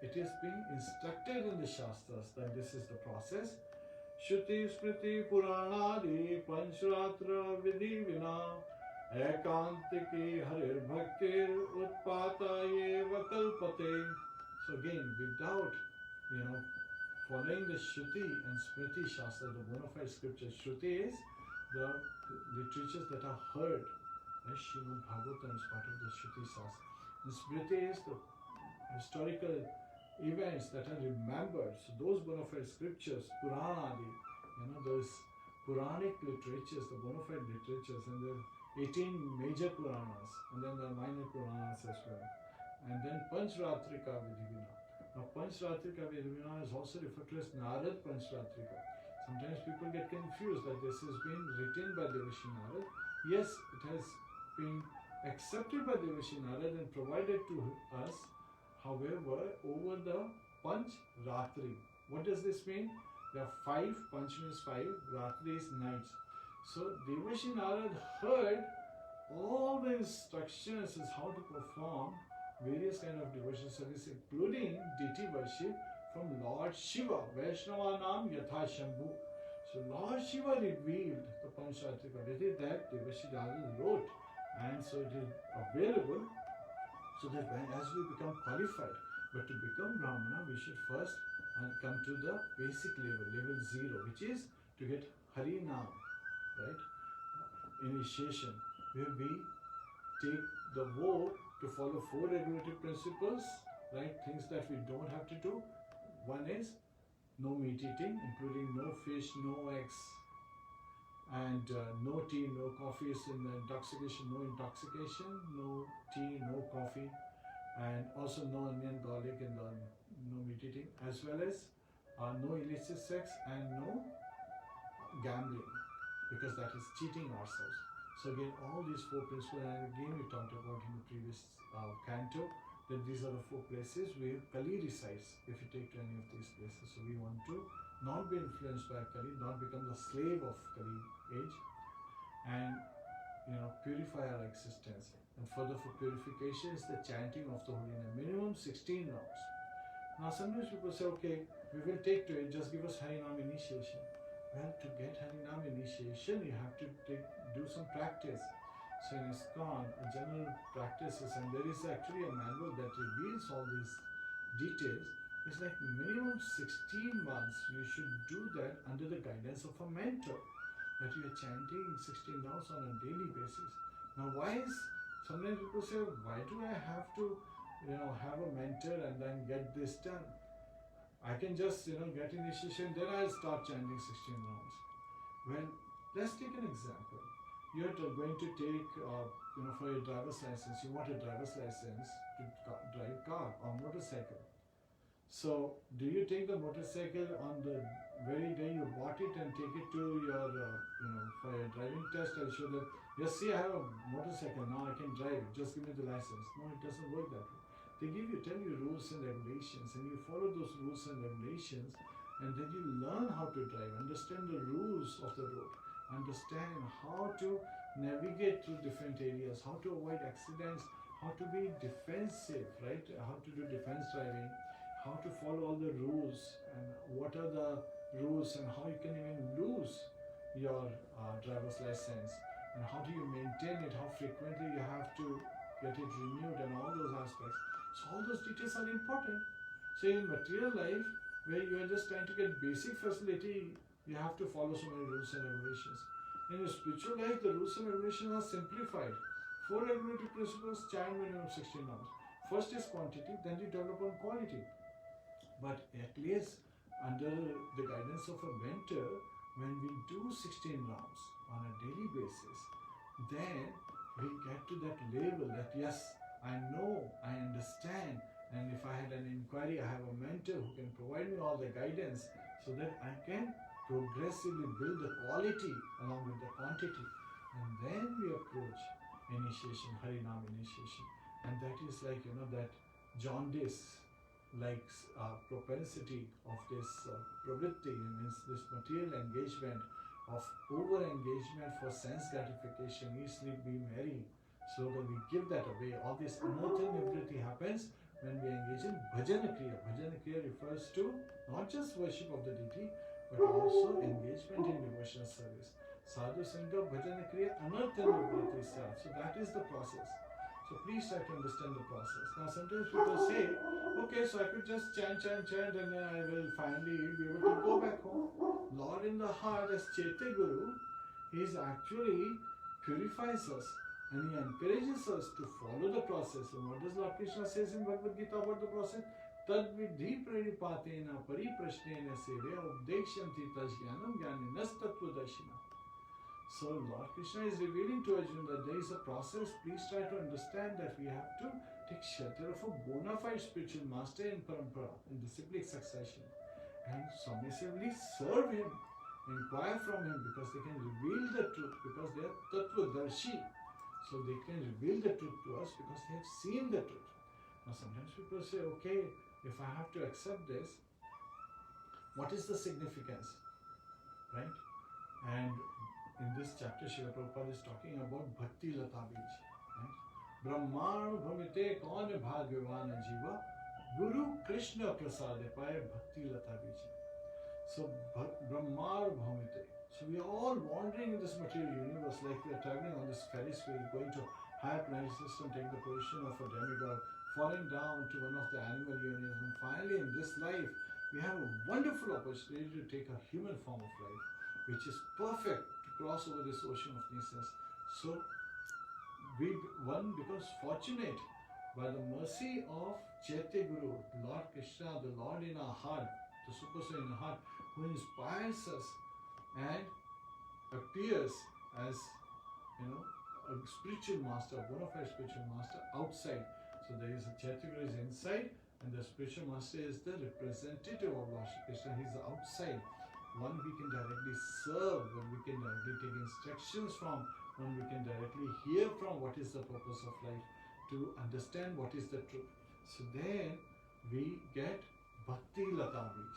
it is being instructed in the Shastras that this is the process. Shruti Smriti Purāṇādi Pañcharatra Vidhi Vina Ekantiki Harir Bhaktir Utpataye Vakalpate. So again, without following the Shruti and Smriti Shastra, the bona fide scriptures. Shruti is the literatures that are heard. Śrīmad-Bhāgavatam is part of the Shruti Shastra. And Smriti is the historical events that are remembered. So those bona fide scriptures, Purāṇādi, those Puranic literatures, the bona fide literatures, and there are 18 major Purāṇas, and then there are minor Purāṇas as well. And then Pañcaratrika Vidhivina. Now Pañcaratrika Vidhivina is also referred to as Narad Pañcaratrika. Sometimes people get confused that this has been written by Devashi Narad. Yes, it has been accepted by Devashi Narad and provided to us. However, over the Panch Ratri. What does this mean? There are 5, Panch means 5, Ratri is nights. So Devashi Narad heard all the instructions as how to perform various kind of devotional service, including deity worship from Lord Shiva, Vaishnavanam Yatha Shambhu. So Lord Shiva revealed the Pancharatric deity that Devashi Narad wrote, and so it is available, so that as we become qualified, but to become Brahmana, we should first come to the basic level, level 0, which is to get Hari Nam, right? Initiation, where we take the vow to follow 4 regulative principles, right? Things that we don't have to do. One is no meat eating, including no fish, no eggs, and no tea, no coffee is in the intoxication, no tea, no coffee, and also no onion, garlic, and no meat eating, as well as no illicit sex and no gambling, because that is cheating ourselves. So again, all these 4 principles, and again we talked about in the previous canto, that these are the 4 places where Kali resides, if you take to any of these places. So we want to not be influenced by Kali, not become the slave of Kali age, and purify our existence. And further for purification is the chanting of the holy name, minimum 16 rounds. Now sometimes people say, okay, we will take to it, just give us Harinam initiation. Well, to get Harinam initiation, you have to do some practice. So in ISKCON, a general practices, and there is actually a manual that reveals all these details. It's like minimum 16 months you should do that under the guidance of a mentor, that you are chanting 16 rounds on a daily basis. Now sometimes people say, why do I have to have a mentor and then get this done? I can just get initiation, then I'll start chanting 16 rounds. Well, let's take an example. You're going to take, for your driver's license, you want a driver's license to drive car or motorcycle. So, do you take the motorcycle on the very day you bought it and take it to your, for your driving test and show that, yes, see, I have a motorcycle, now I can drive it, just give me the license. No, it doesn't work that way. They tell you rules and regulations, and you follow those rules and regulations, and then you learn how to drive, understand the rules of the road, understand how to navigate through different areas, how to avoid accidents, how to be defensive, right? How to do defense driving, how to follow all the rules, and what are the rules, and how you can even lose your driver's license, and how do you maintain it, how frequently you have to get it renewed, and all those aspects. So all those details are important. So in material life, where you are just trying to get basic facility, you have to follow so many rules and regulations. In spiritual life, the rules and regulations are simplified. 4 regulative principles, chant minimum 16 rounds. First is quantity, then you develop on quality. But at least under the guidance of a mentor, when we do 16 rounds on a daily basis, then we get to that level that yes, I know, I understand, and if I had an inquiry, I have a mentor who can provide me all the guidance so that I can progressively build the quality along with the quantity. And then we approach initiation, Harinam initiation. And that is like, that jaundice, like propensity of this pravritti, means this material engagement, of over-engagement for sense gratification, eat, sleep, be merry. So that we give that away. All this anartha nivritti happens when we engage in bhajana kriya. Bhajana kriya refers to not just worship of the deity, but also engagement in devotional service. Sadhu Sangha Bhajana Kriya Anartha Nivritti Sat. So that is the process. So please try to understand the process. Now sometimes people say, okay, so I could just chant and then I will finally be able to go back home. Lord in the heart as Chaitya Guru, he is actually purifies us. And he encourages us to follow the process. And what does Lord Kṛṣṇa says in Bhagavad Gita about the process? Tad vidhi pranipatena pariprashnena sevya updekshanti tajnanam jnaninas tattvadarshina. So Lord Kṛṣṇa is revealing to Arjuna that there is a process. Please try to understand that we have to take shelter of a bona fide spiritual master in parampara, in disciplic succession, and submissively serve him, inquire from him, because they can reveal the truth, because they are tattvadarshi. So they can reveal the truth to us because they have seen the truth. Now sometimes people say, okay, if I have to accept this, what is the significance? Right? And in this chapter, Srila Prabhupada is talking about Bhakti Lata Bij. Right? Brahman Bhamite Kaun Bhagavana Jiva Guru Kṛṣṇa Prasade Paye Bhakti Lata Bij. So Brahman Bhamite. So we are all wandering in this material universe like we are traveling on this Ferris wheel, going to higher planetary system, taking the position of a demigod, falling down to one of the animal unions, and finally in this life we have a wonderful opportunity to take a human form of life, which is perfect to cross over this ocean of nations. So one becomes fortunate by the mercy of Chaitya Guru, Lord Kṛṣṇa, the Lord in our heart, the Super Soul in our heart, who inspires us and appears as, a spiritual master, a bona fide spiritual master outside. So there is a Chaitya Guru is inside, and the spiritual master is the representative of Lord Kṛṣṇa. He is outside. One we can directly serve, one we can directly take instructions from, one we can directly hear from what is the purpose of life, to understand what is the truth. So then we get Bhakti Lata Bij.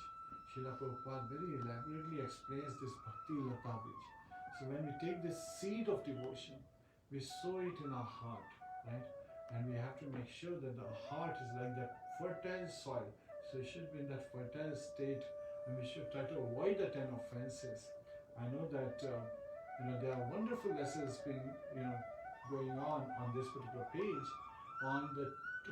Srila Prabhupada very elaborately explains this Bhakti Lata Bij. So when we take this seed of devotion, we sow it in our heart, right? And we have to make sure that the heart is like that fertile soil. So it should be in that fertile state, and we should try to avoid the 10 offenses. I know that there are wonderful lessons being going on this particular page on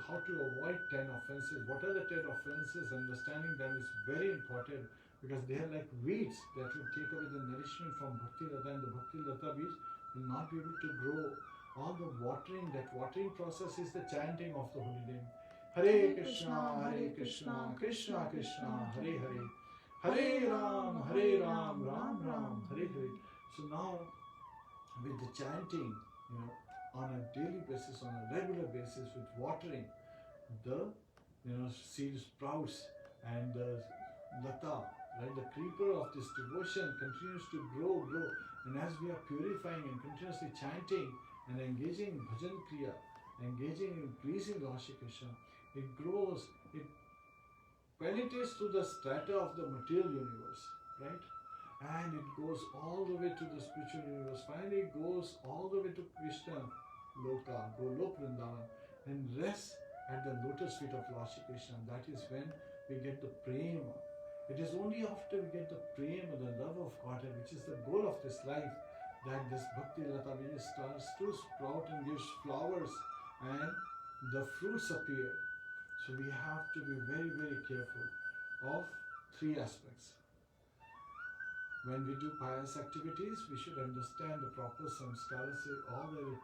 how to avoid 10 offenses. What are the 10 offenses? Understanding them is very important, because they are like weeds that will take away the nourishment from Bhakti Lata, and the Bhakti Lata weeds will not be able to grow. All the watering, that watering process is the chanting of the holy name. Hare Kṛṣṇa, Hare Kṛṣṇa, Kṛṣṇa Kṛṣṇa, Hare Hare, Hare Ram, Ram Ram, Hare Hare. So now, with the chanting, on a daily basis, on a regular basis, with watering, the seed sprouts, and the lata, right, the creeper of this devotion continues to grow. And as we are purifying and continuously chanting and engaging in bhajan kriya, engaging in pleasing Lord Shri Krishna, it grows, it penetrates through the strata of the material universe, right? And it goes all the way to the spiritual universe. Finally, it goes all the way to Krishna Loka, Golok Vrindavan, and rests at the lotus feet of Lord Shri Krishna. That is when we get the prema. It is only after we get the prema, the love of Godhead, which is the goal of this life, that this Bhakti Lata Bij starts to sprout and gives flowers, and the fruits appear. So we have to be very, very careful of three aspects. When we do pious activities, we should understand the proper samskaras. All the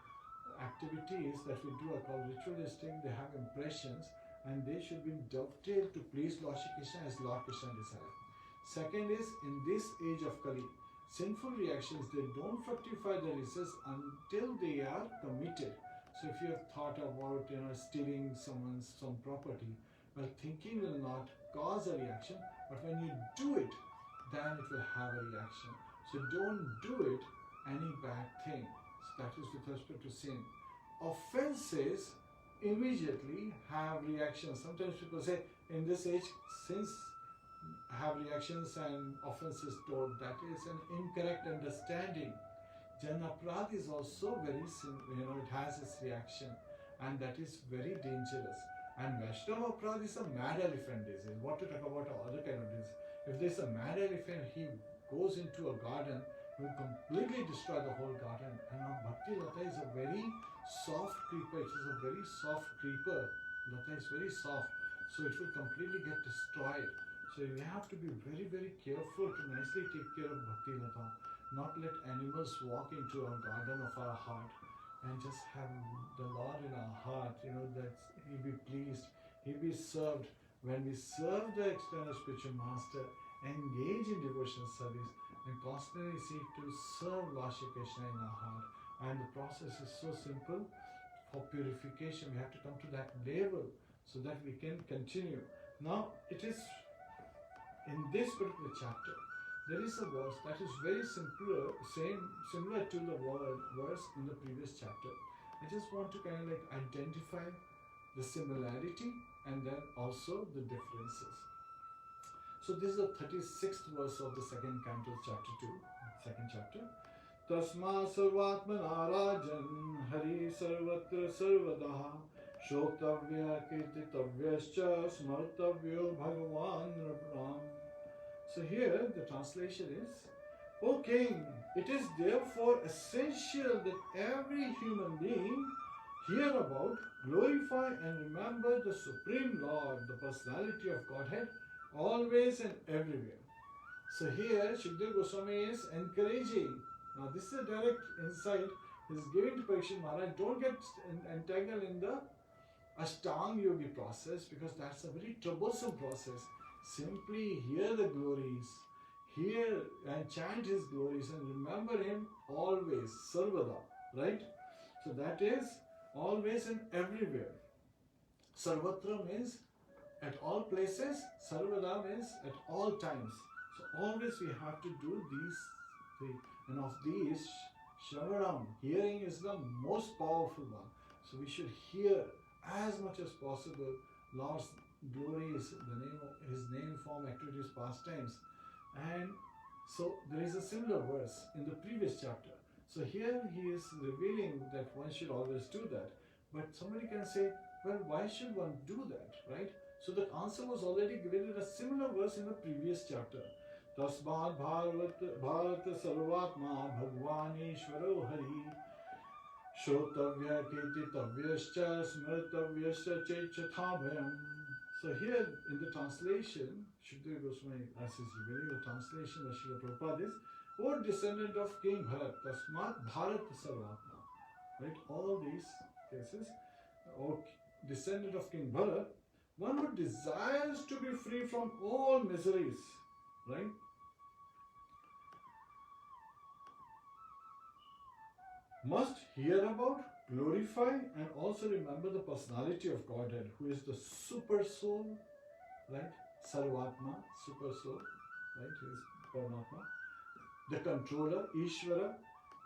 activities that we do are called ritualistic. They have impressions, and they should be dovetailed to please Lord Shri Krishna as Lord Krishna desires. Second is, in this age of Kali, sinful reactions, they don't fructify the results until they are committed. So if you have thought about stealing some property, well, thinking will not cause a reaction, but when you do it, then it will have a reaction. So don't do it any bad thing. So that is with respect to sin. Offenses immediately have reactions. Sometimes people say, in this age, sins have reactions and offenses don't. That is an incorrect understanding. Janaprad is also very it has its reaction, and that is very dangerous. And Vaishnava Prad is a mad elephant disease. What to talk about other kind of disease? If there's a mad elephant, he goes into a garden, he will completely destroy the whole garden. And now Bhakti Lata is a very soft creeper. It is a very soft creeper. Lata is very soft, so it will completely get destroyed. So we have to be very, very careful to nicely take care of Bhakti Lata. Not let animals walk into our garden of our heart, and just have the Lord in our heart, that He be pleased, He be served. When we serve the external spiritual master, engage in devotional service, and constantly seek to serve Lord Shri Krishna in our heart. And the process is so simple. For purification, we have to come to that level so that we can continue. Now, it is in this particular chapter, there is a verse that is very similar to the verse in the previous chapter. I just want to kind of identify the similarity and then also the differences. So this is the 36th verse of the second canto, chapter 2, second chapter. Tasma sarvatmana rajan Hari sarvatra sarvada Shotavya kirtitavyascha Smartavyo Bhagavan Ram. So here the translation is, O King, it is therefore essential that every human being hear about, glorify and remember the Supreme Lord, the personality of Godhead, always and everywhere. So here Shukdev Goswami is encouraging. Now this is a direct insight he is giving to Parikshit Maharaj. Don't get entangled in the Ashtanga Yogi process, because that's a very troublesome process. Simply hear the glories, hear and chant his glories and remember him always, sarvada, right? So that is always and everywhere. Sarvatra means at all places, sarvada means at all times. So always we have to do these three. And of these, Shravanam, hearing is the most powerful one. So we should hear as much as possible Lord's glories, the name of his name, form, activities, pastimes. And so there is a similar verse in the previous chapter. So here he is revealing that one should always do that. But somebody can say, well, why should one do that, right? So the answer was already given in a similar verse in the previous chapter. Tasmad Bharata Sarvatma Bhagwan Ishvaro Hari Shotavya Kirtitavyascha Smrtavyascha Chechathabhyam. So here in the translation, Shukdev Goswami, as is revealing the translation of Srila Prabhupada is, O descendant of King Bharat, Tasmat Bharat Sarvatma. Right? All these cases, O descendant of King Bharat, one who desires to be free from all miseries, right? Must hear about, glorify, and also remember the personality of Godhead, who is the super soul, right? Sarvatma, super soul, right? He is Paramatma. The controller, Ishvara,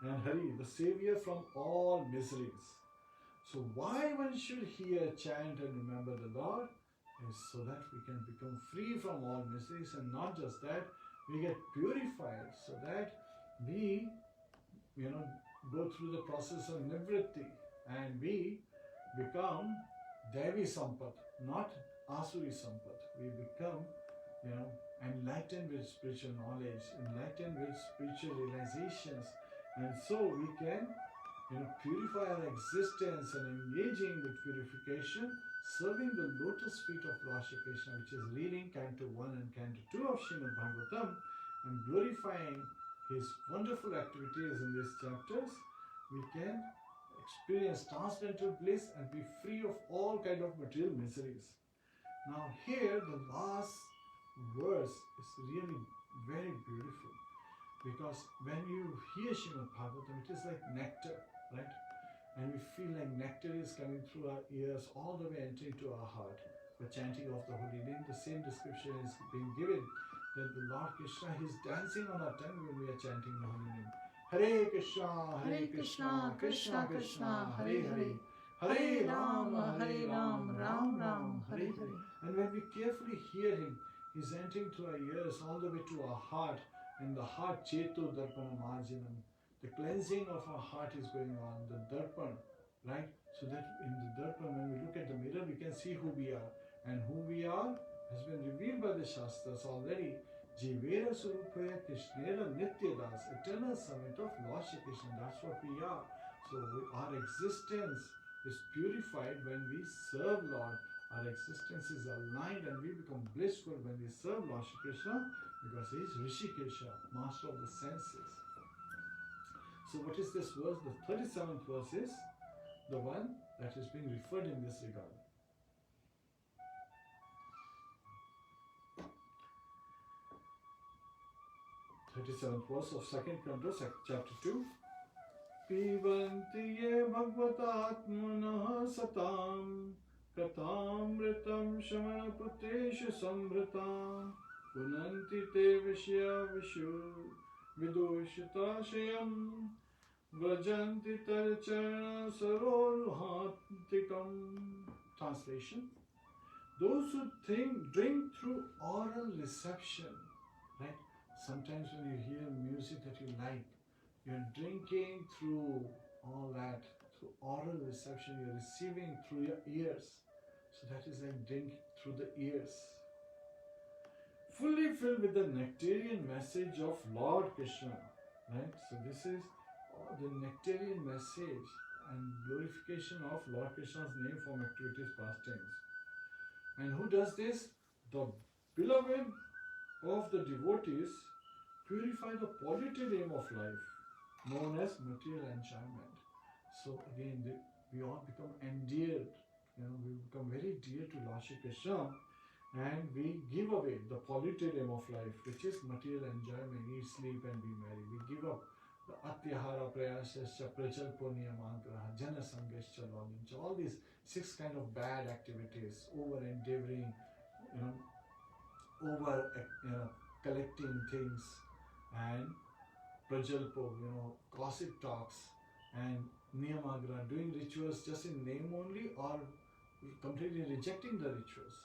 and Hari, the savior from all miseries. So why one should hear, chant, and remember the Lord is so that we can become free from all miseries, and not just that, we get purified so that we, go through the process of nivritti and we become Devi Sampat, not Asuri Sampat. We become, enlightened with spiritual knowledge, enlightened with spiritual realizations, and so we can, purify our existence and engaging with purification, serving the lotus feet of Lord Shri Kṛṣṇa, which is reading Canto 1 and Canto 2 of Śrīmad-Bhāgavatam, and glorifying his wonderful activities in these chapters, we can experience transcendental bliss and be free of all kind of material miseries. Now here the last verse is really very beautiful, because when you hear Śrīmad-Bhāgavatam, it is like nectar, right? And we feel like nectar is coming through our ears all the way entering to our heart. For chanting of the holy name, the same description is being given, that the Lord Kṛṣṇa is dancing on our tongue when we are chanting the holy name. Hare Kṛṣṇa, Hare Kṛṣṇa, Kṛṣṇa Kṛṣṇa, Hare Hare, Hare Rāma, Hare Rāma, Rāma Rāma, Hare Hare. And when we carefully hear him, he's entering through our ears all the way to our heart, and the heart Cheto Darpana Marjanam. The cleansing of our heart is going on, the darpan, right? So that in the darpan, when we look at the mirror, we can see who we are. And who we are has been revealed by the Shastras already. Jivera Surupaya Krishnera Nityadas, eternal servant of Lord Shri Kṛṣṇa. That's what we are. So our existence is purified when we serve Lord. Our existence is aligned and we become blissful when we serve Lord Shri Kṛṣṇa, because he is Rishikesha, master of the senses. So what is this verse? The 37th verse is the one that is being referred in this regard. 37th verse of 2nd Canto, chapter 2. Pivanti ye bhagavatātmanah satam kathāmritam shamana puteshu sambrata punanti te vishya vishu vidushitashayam vrajanti tarchana saroruhatikam. Translation: those who drink through oral reception, right? Sometimes when you hear music that you like, You're drinking through all that, through oral reception, you're receiving through your ears. So that is like drink through the ears. Fully filled with the nectarian message of Lord Kṛṣṇa. Right? So this is the nectarian message and glorification of Lord Kṛṣṇa's name, form, activities, pastimes. And who does this? The beloved of the devotees purify the polluted aim of life, known as material enjoyment. So again, we all become endeared, we become very dear to Lord Shri Kṛṣṇa, and we give away the polluted aim of life, which is material enjoyment, eat, sleep and be merry. We give up the atyahara, prayasascha, prajalpo niyamagraha, jana sangascha, lolincha, all these 6 kind of bad activities, over endeavoring, over collecting things, and prajalpo, gossip talks, and niyamagraha, doing rituals just in name only, or completely rejecting the rituals.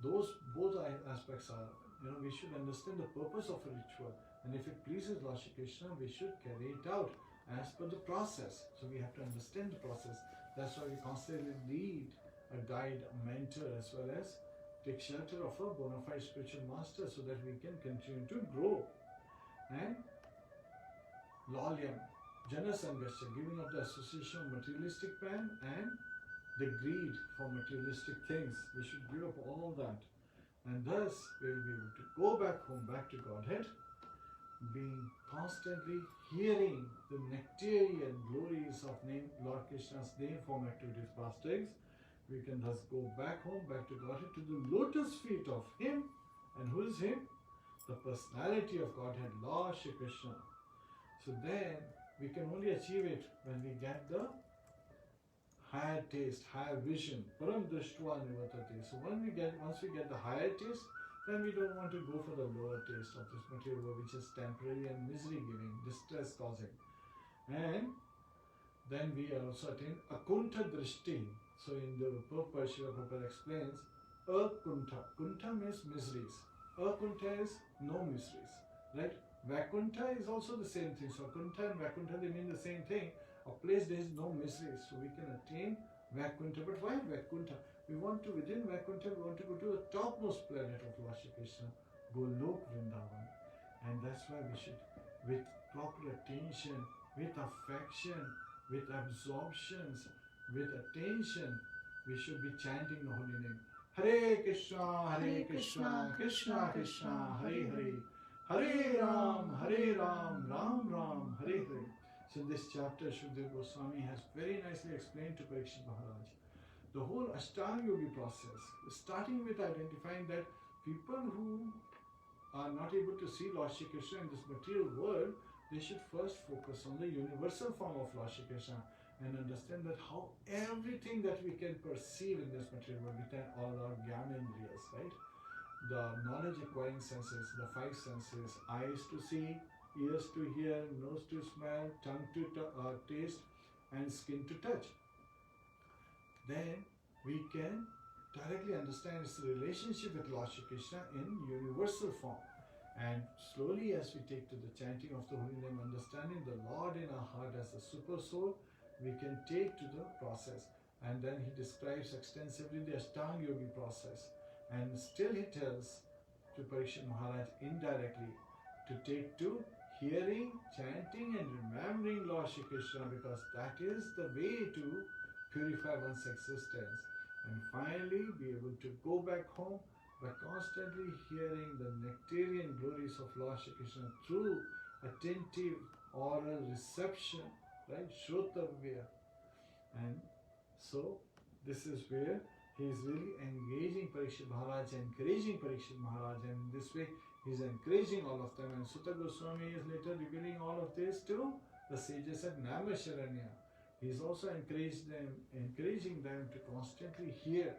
Those both aspects are, we should understand the purpose of a ritual, and if it pleases Lord Shri Kṛṣṇa, we should carry it out as per the process. So we have to understand the process. That's why we constantly need a guide, a mentor, as well as take shelter of a bona fide spiritual master, so that we can continue to grow. And lalyam, jana sangasya, giving up the association of materialistic man and the greed for materialistic things. We should give up all that, and thus we will be able to go back home, back to Godhead, being constantly hearing the nectarian glories of Lord Kṛṣṇa's name, form, activities, pastimes. We can thus go back home, back to Godhead, to the lotus feet of Him. And who is Him? The personality of Godhead, Lord Shri Kṛṣṇa. So then we can only achieve it when we get the higher taste, higher vision. Param drishtva nivartate. So once we get the higher taste, then we don't want to go for the lower taste of this material world, which is temporary and misery giving, distress causing. And then we also attain akuntha drishti. So in the purport, Srila Prabhupada explains, akuntha. Kuntha means miseries. Akuntha is no miseries. Right? Vakuntha is also the same thing. So akuntha and vakuntha, they mean the same thing. A place there is no miseries. So we can attain Vakuntha. But why Vakuntha? We want to, within Vakuntha, we want to go to the topmost planet of Lord Shri Kṛṣṇa, Golok Vrindavan. And that's why we should, with proper attention, with affection, with absorptions, with attention, we should be chanting the holy name. Hare Kṛṣṇa, Hare Kṛṣṇa, Kṛṣṇa Kṛṣṇa, Hare Hare, Hare Ram, Ram Ram, Hare Hare. So in this chapter, Shukdev Goswami has very nicely explained to Parikshit Maharaj the whole Ashtanga Yogi process, starting with identifying that people who are not able to see Lord Shri Kṛṣṇa in this material world, they should first focus on the universal form of Lord Shri Kṛṣṇa and understand that how everything that we can perceive in this material world, with all our Gyanendriyas, right? The knowledge acquiring senses, the 5 senses, eyes to see, ears to hear, nose to smell, tongue to taste, and skin to touch. Then we can directly understand its relationship with Lord Shri Kṛṣṇa in universal form. And slowly, as we take to the chanting of the holy name, understanding the Lord in our heart as the super soul, we can take to the process. And then he describes extensively the Ashtanga Yogi process. And still he tells to Parikshit Maharaj indirectly to take to hearing, chanting and remembering Lord Shri Kṛṣṇa, because that is the way to purify one's existence. And finally be able to go back home by constantly hearing the nectarian glories of Lord Shri Kṛṣṇa through attentive oral reception, right? Shrotavya. And so this is where he is really engaging Parikshit Maharaj, encouraging Parikshit Maharaj, and in this way he is encouraging all of them. And Sutta Goswami is later revealing all of this to the sages at Namasharanya. He is also encouraging them to constantly hear.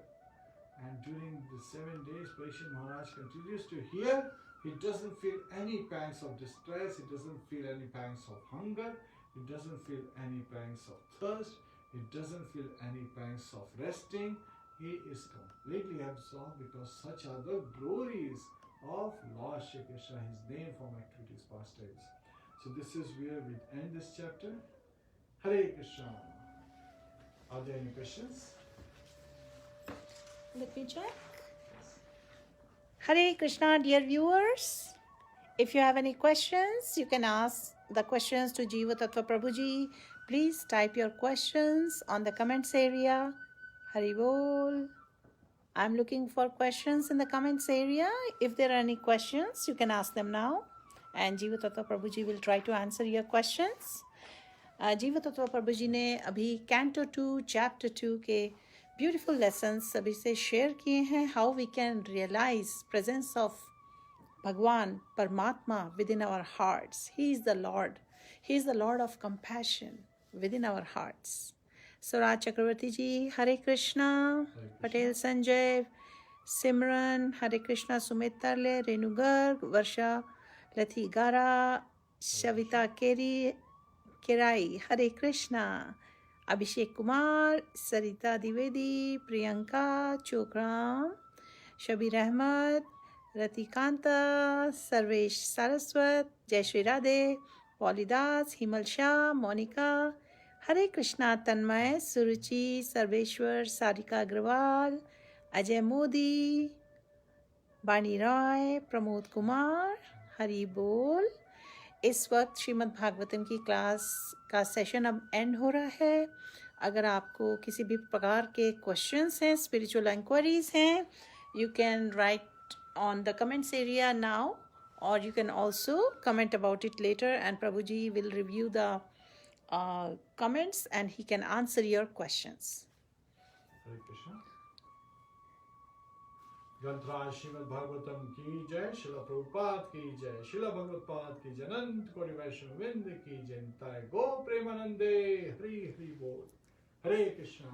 And during the 7 days, Parikshit Maharaj continues to hear. He doesn't feel any pangs of distress. He doesn't feel any pangs of hunger. He doesn't feel any pangs of thirst. He doesn't feel any pangs of resting. He is completely absorbed, because such are the glories of Lord Shri Kṛṣṇa, his name, form, activities, pastimes. So this is where we end this chapter. Hare Krishna. Are there any questions? Let me check. Hare Krishna, dear viewers. If you have any questions, you can ask the questions to Jiva Tattva Prabhuji. Please type your questions on the comments area. Hari Bol. I'm looking for questions in the comments area. If there are any questions, you can ask them now. And Jiva Tattva Prabhuji will try to answer your questions. Jiva Tattva Prabhuji ने अभी Canto 2, Chapter 2 के beautiful lessons अभी से share किए हैं. How we can realize presence of Bhagwan, Paramatma within our hearts. He is the Lord. He is the Lord of compassion within our hearts. So Raj Chakravarti ji, Hare Krishna, Patel Sanjay, Simran, Hare Krishna, Sumit Tarle, Renu Garg, Varsha, Lathi Gara, Shavita Kerai, Hare Krishna, Abhishek Kumar, Sarita Divedi, Priyanka, Chokram, Shabir Ahmad, Ratikanta, Sarvesh Saraswat, Jai Shri Radhe, Polidas, Himal Shah, Monica, Hare Krishna, Tanmay, Suruchi, Sarveshwar, Sarika Agrawal, Ajay Modi, Bani Roy, Pramod Kumar, Hari Bol. इस वक्त श्रीमद् भागवतम की class का session अब and हो रहा है. अगर आपको किसी भी प्रकार के क्वेश्चंस हैं, स्पिरिचुअल इंक्वायरीज हैं, you can write on the comments area now, or you can also comment about it later, and Prabhuji will review the comments and he can answer your questions. Hare Krishna. ग्रंथराज श्रीमद् भागवतम की जय, शिला प्रभुपाद की जय, शिला भगवत्पाद की जय, अनंत कोटि वैष्णव वृंद की जय, गो प्रेमानंदे. हरि हरि बोल. हरे कृष्णा.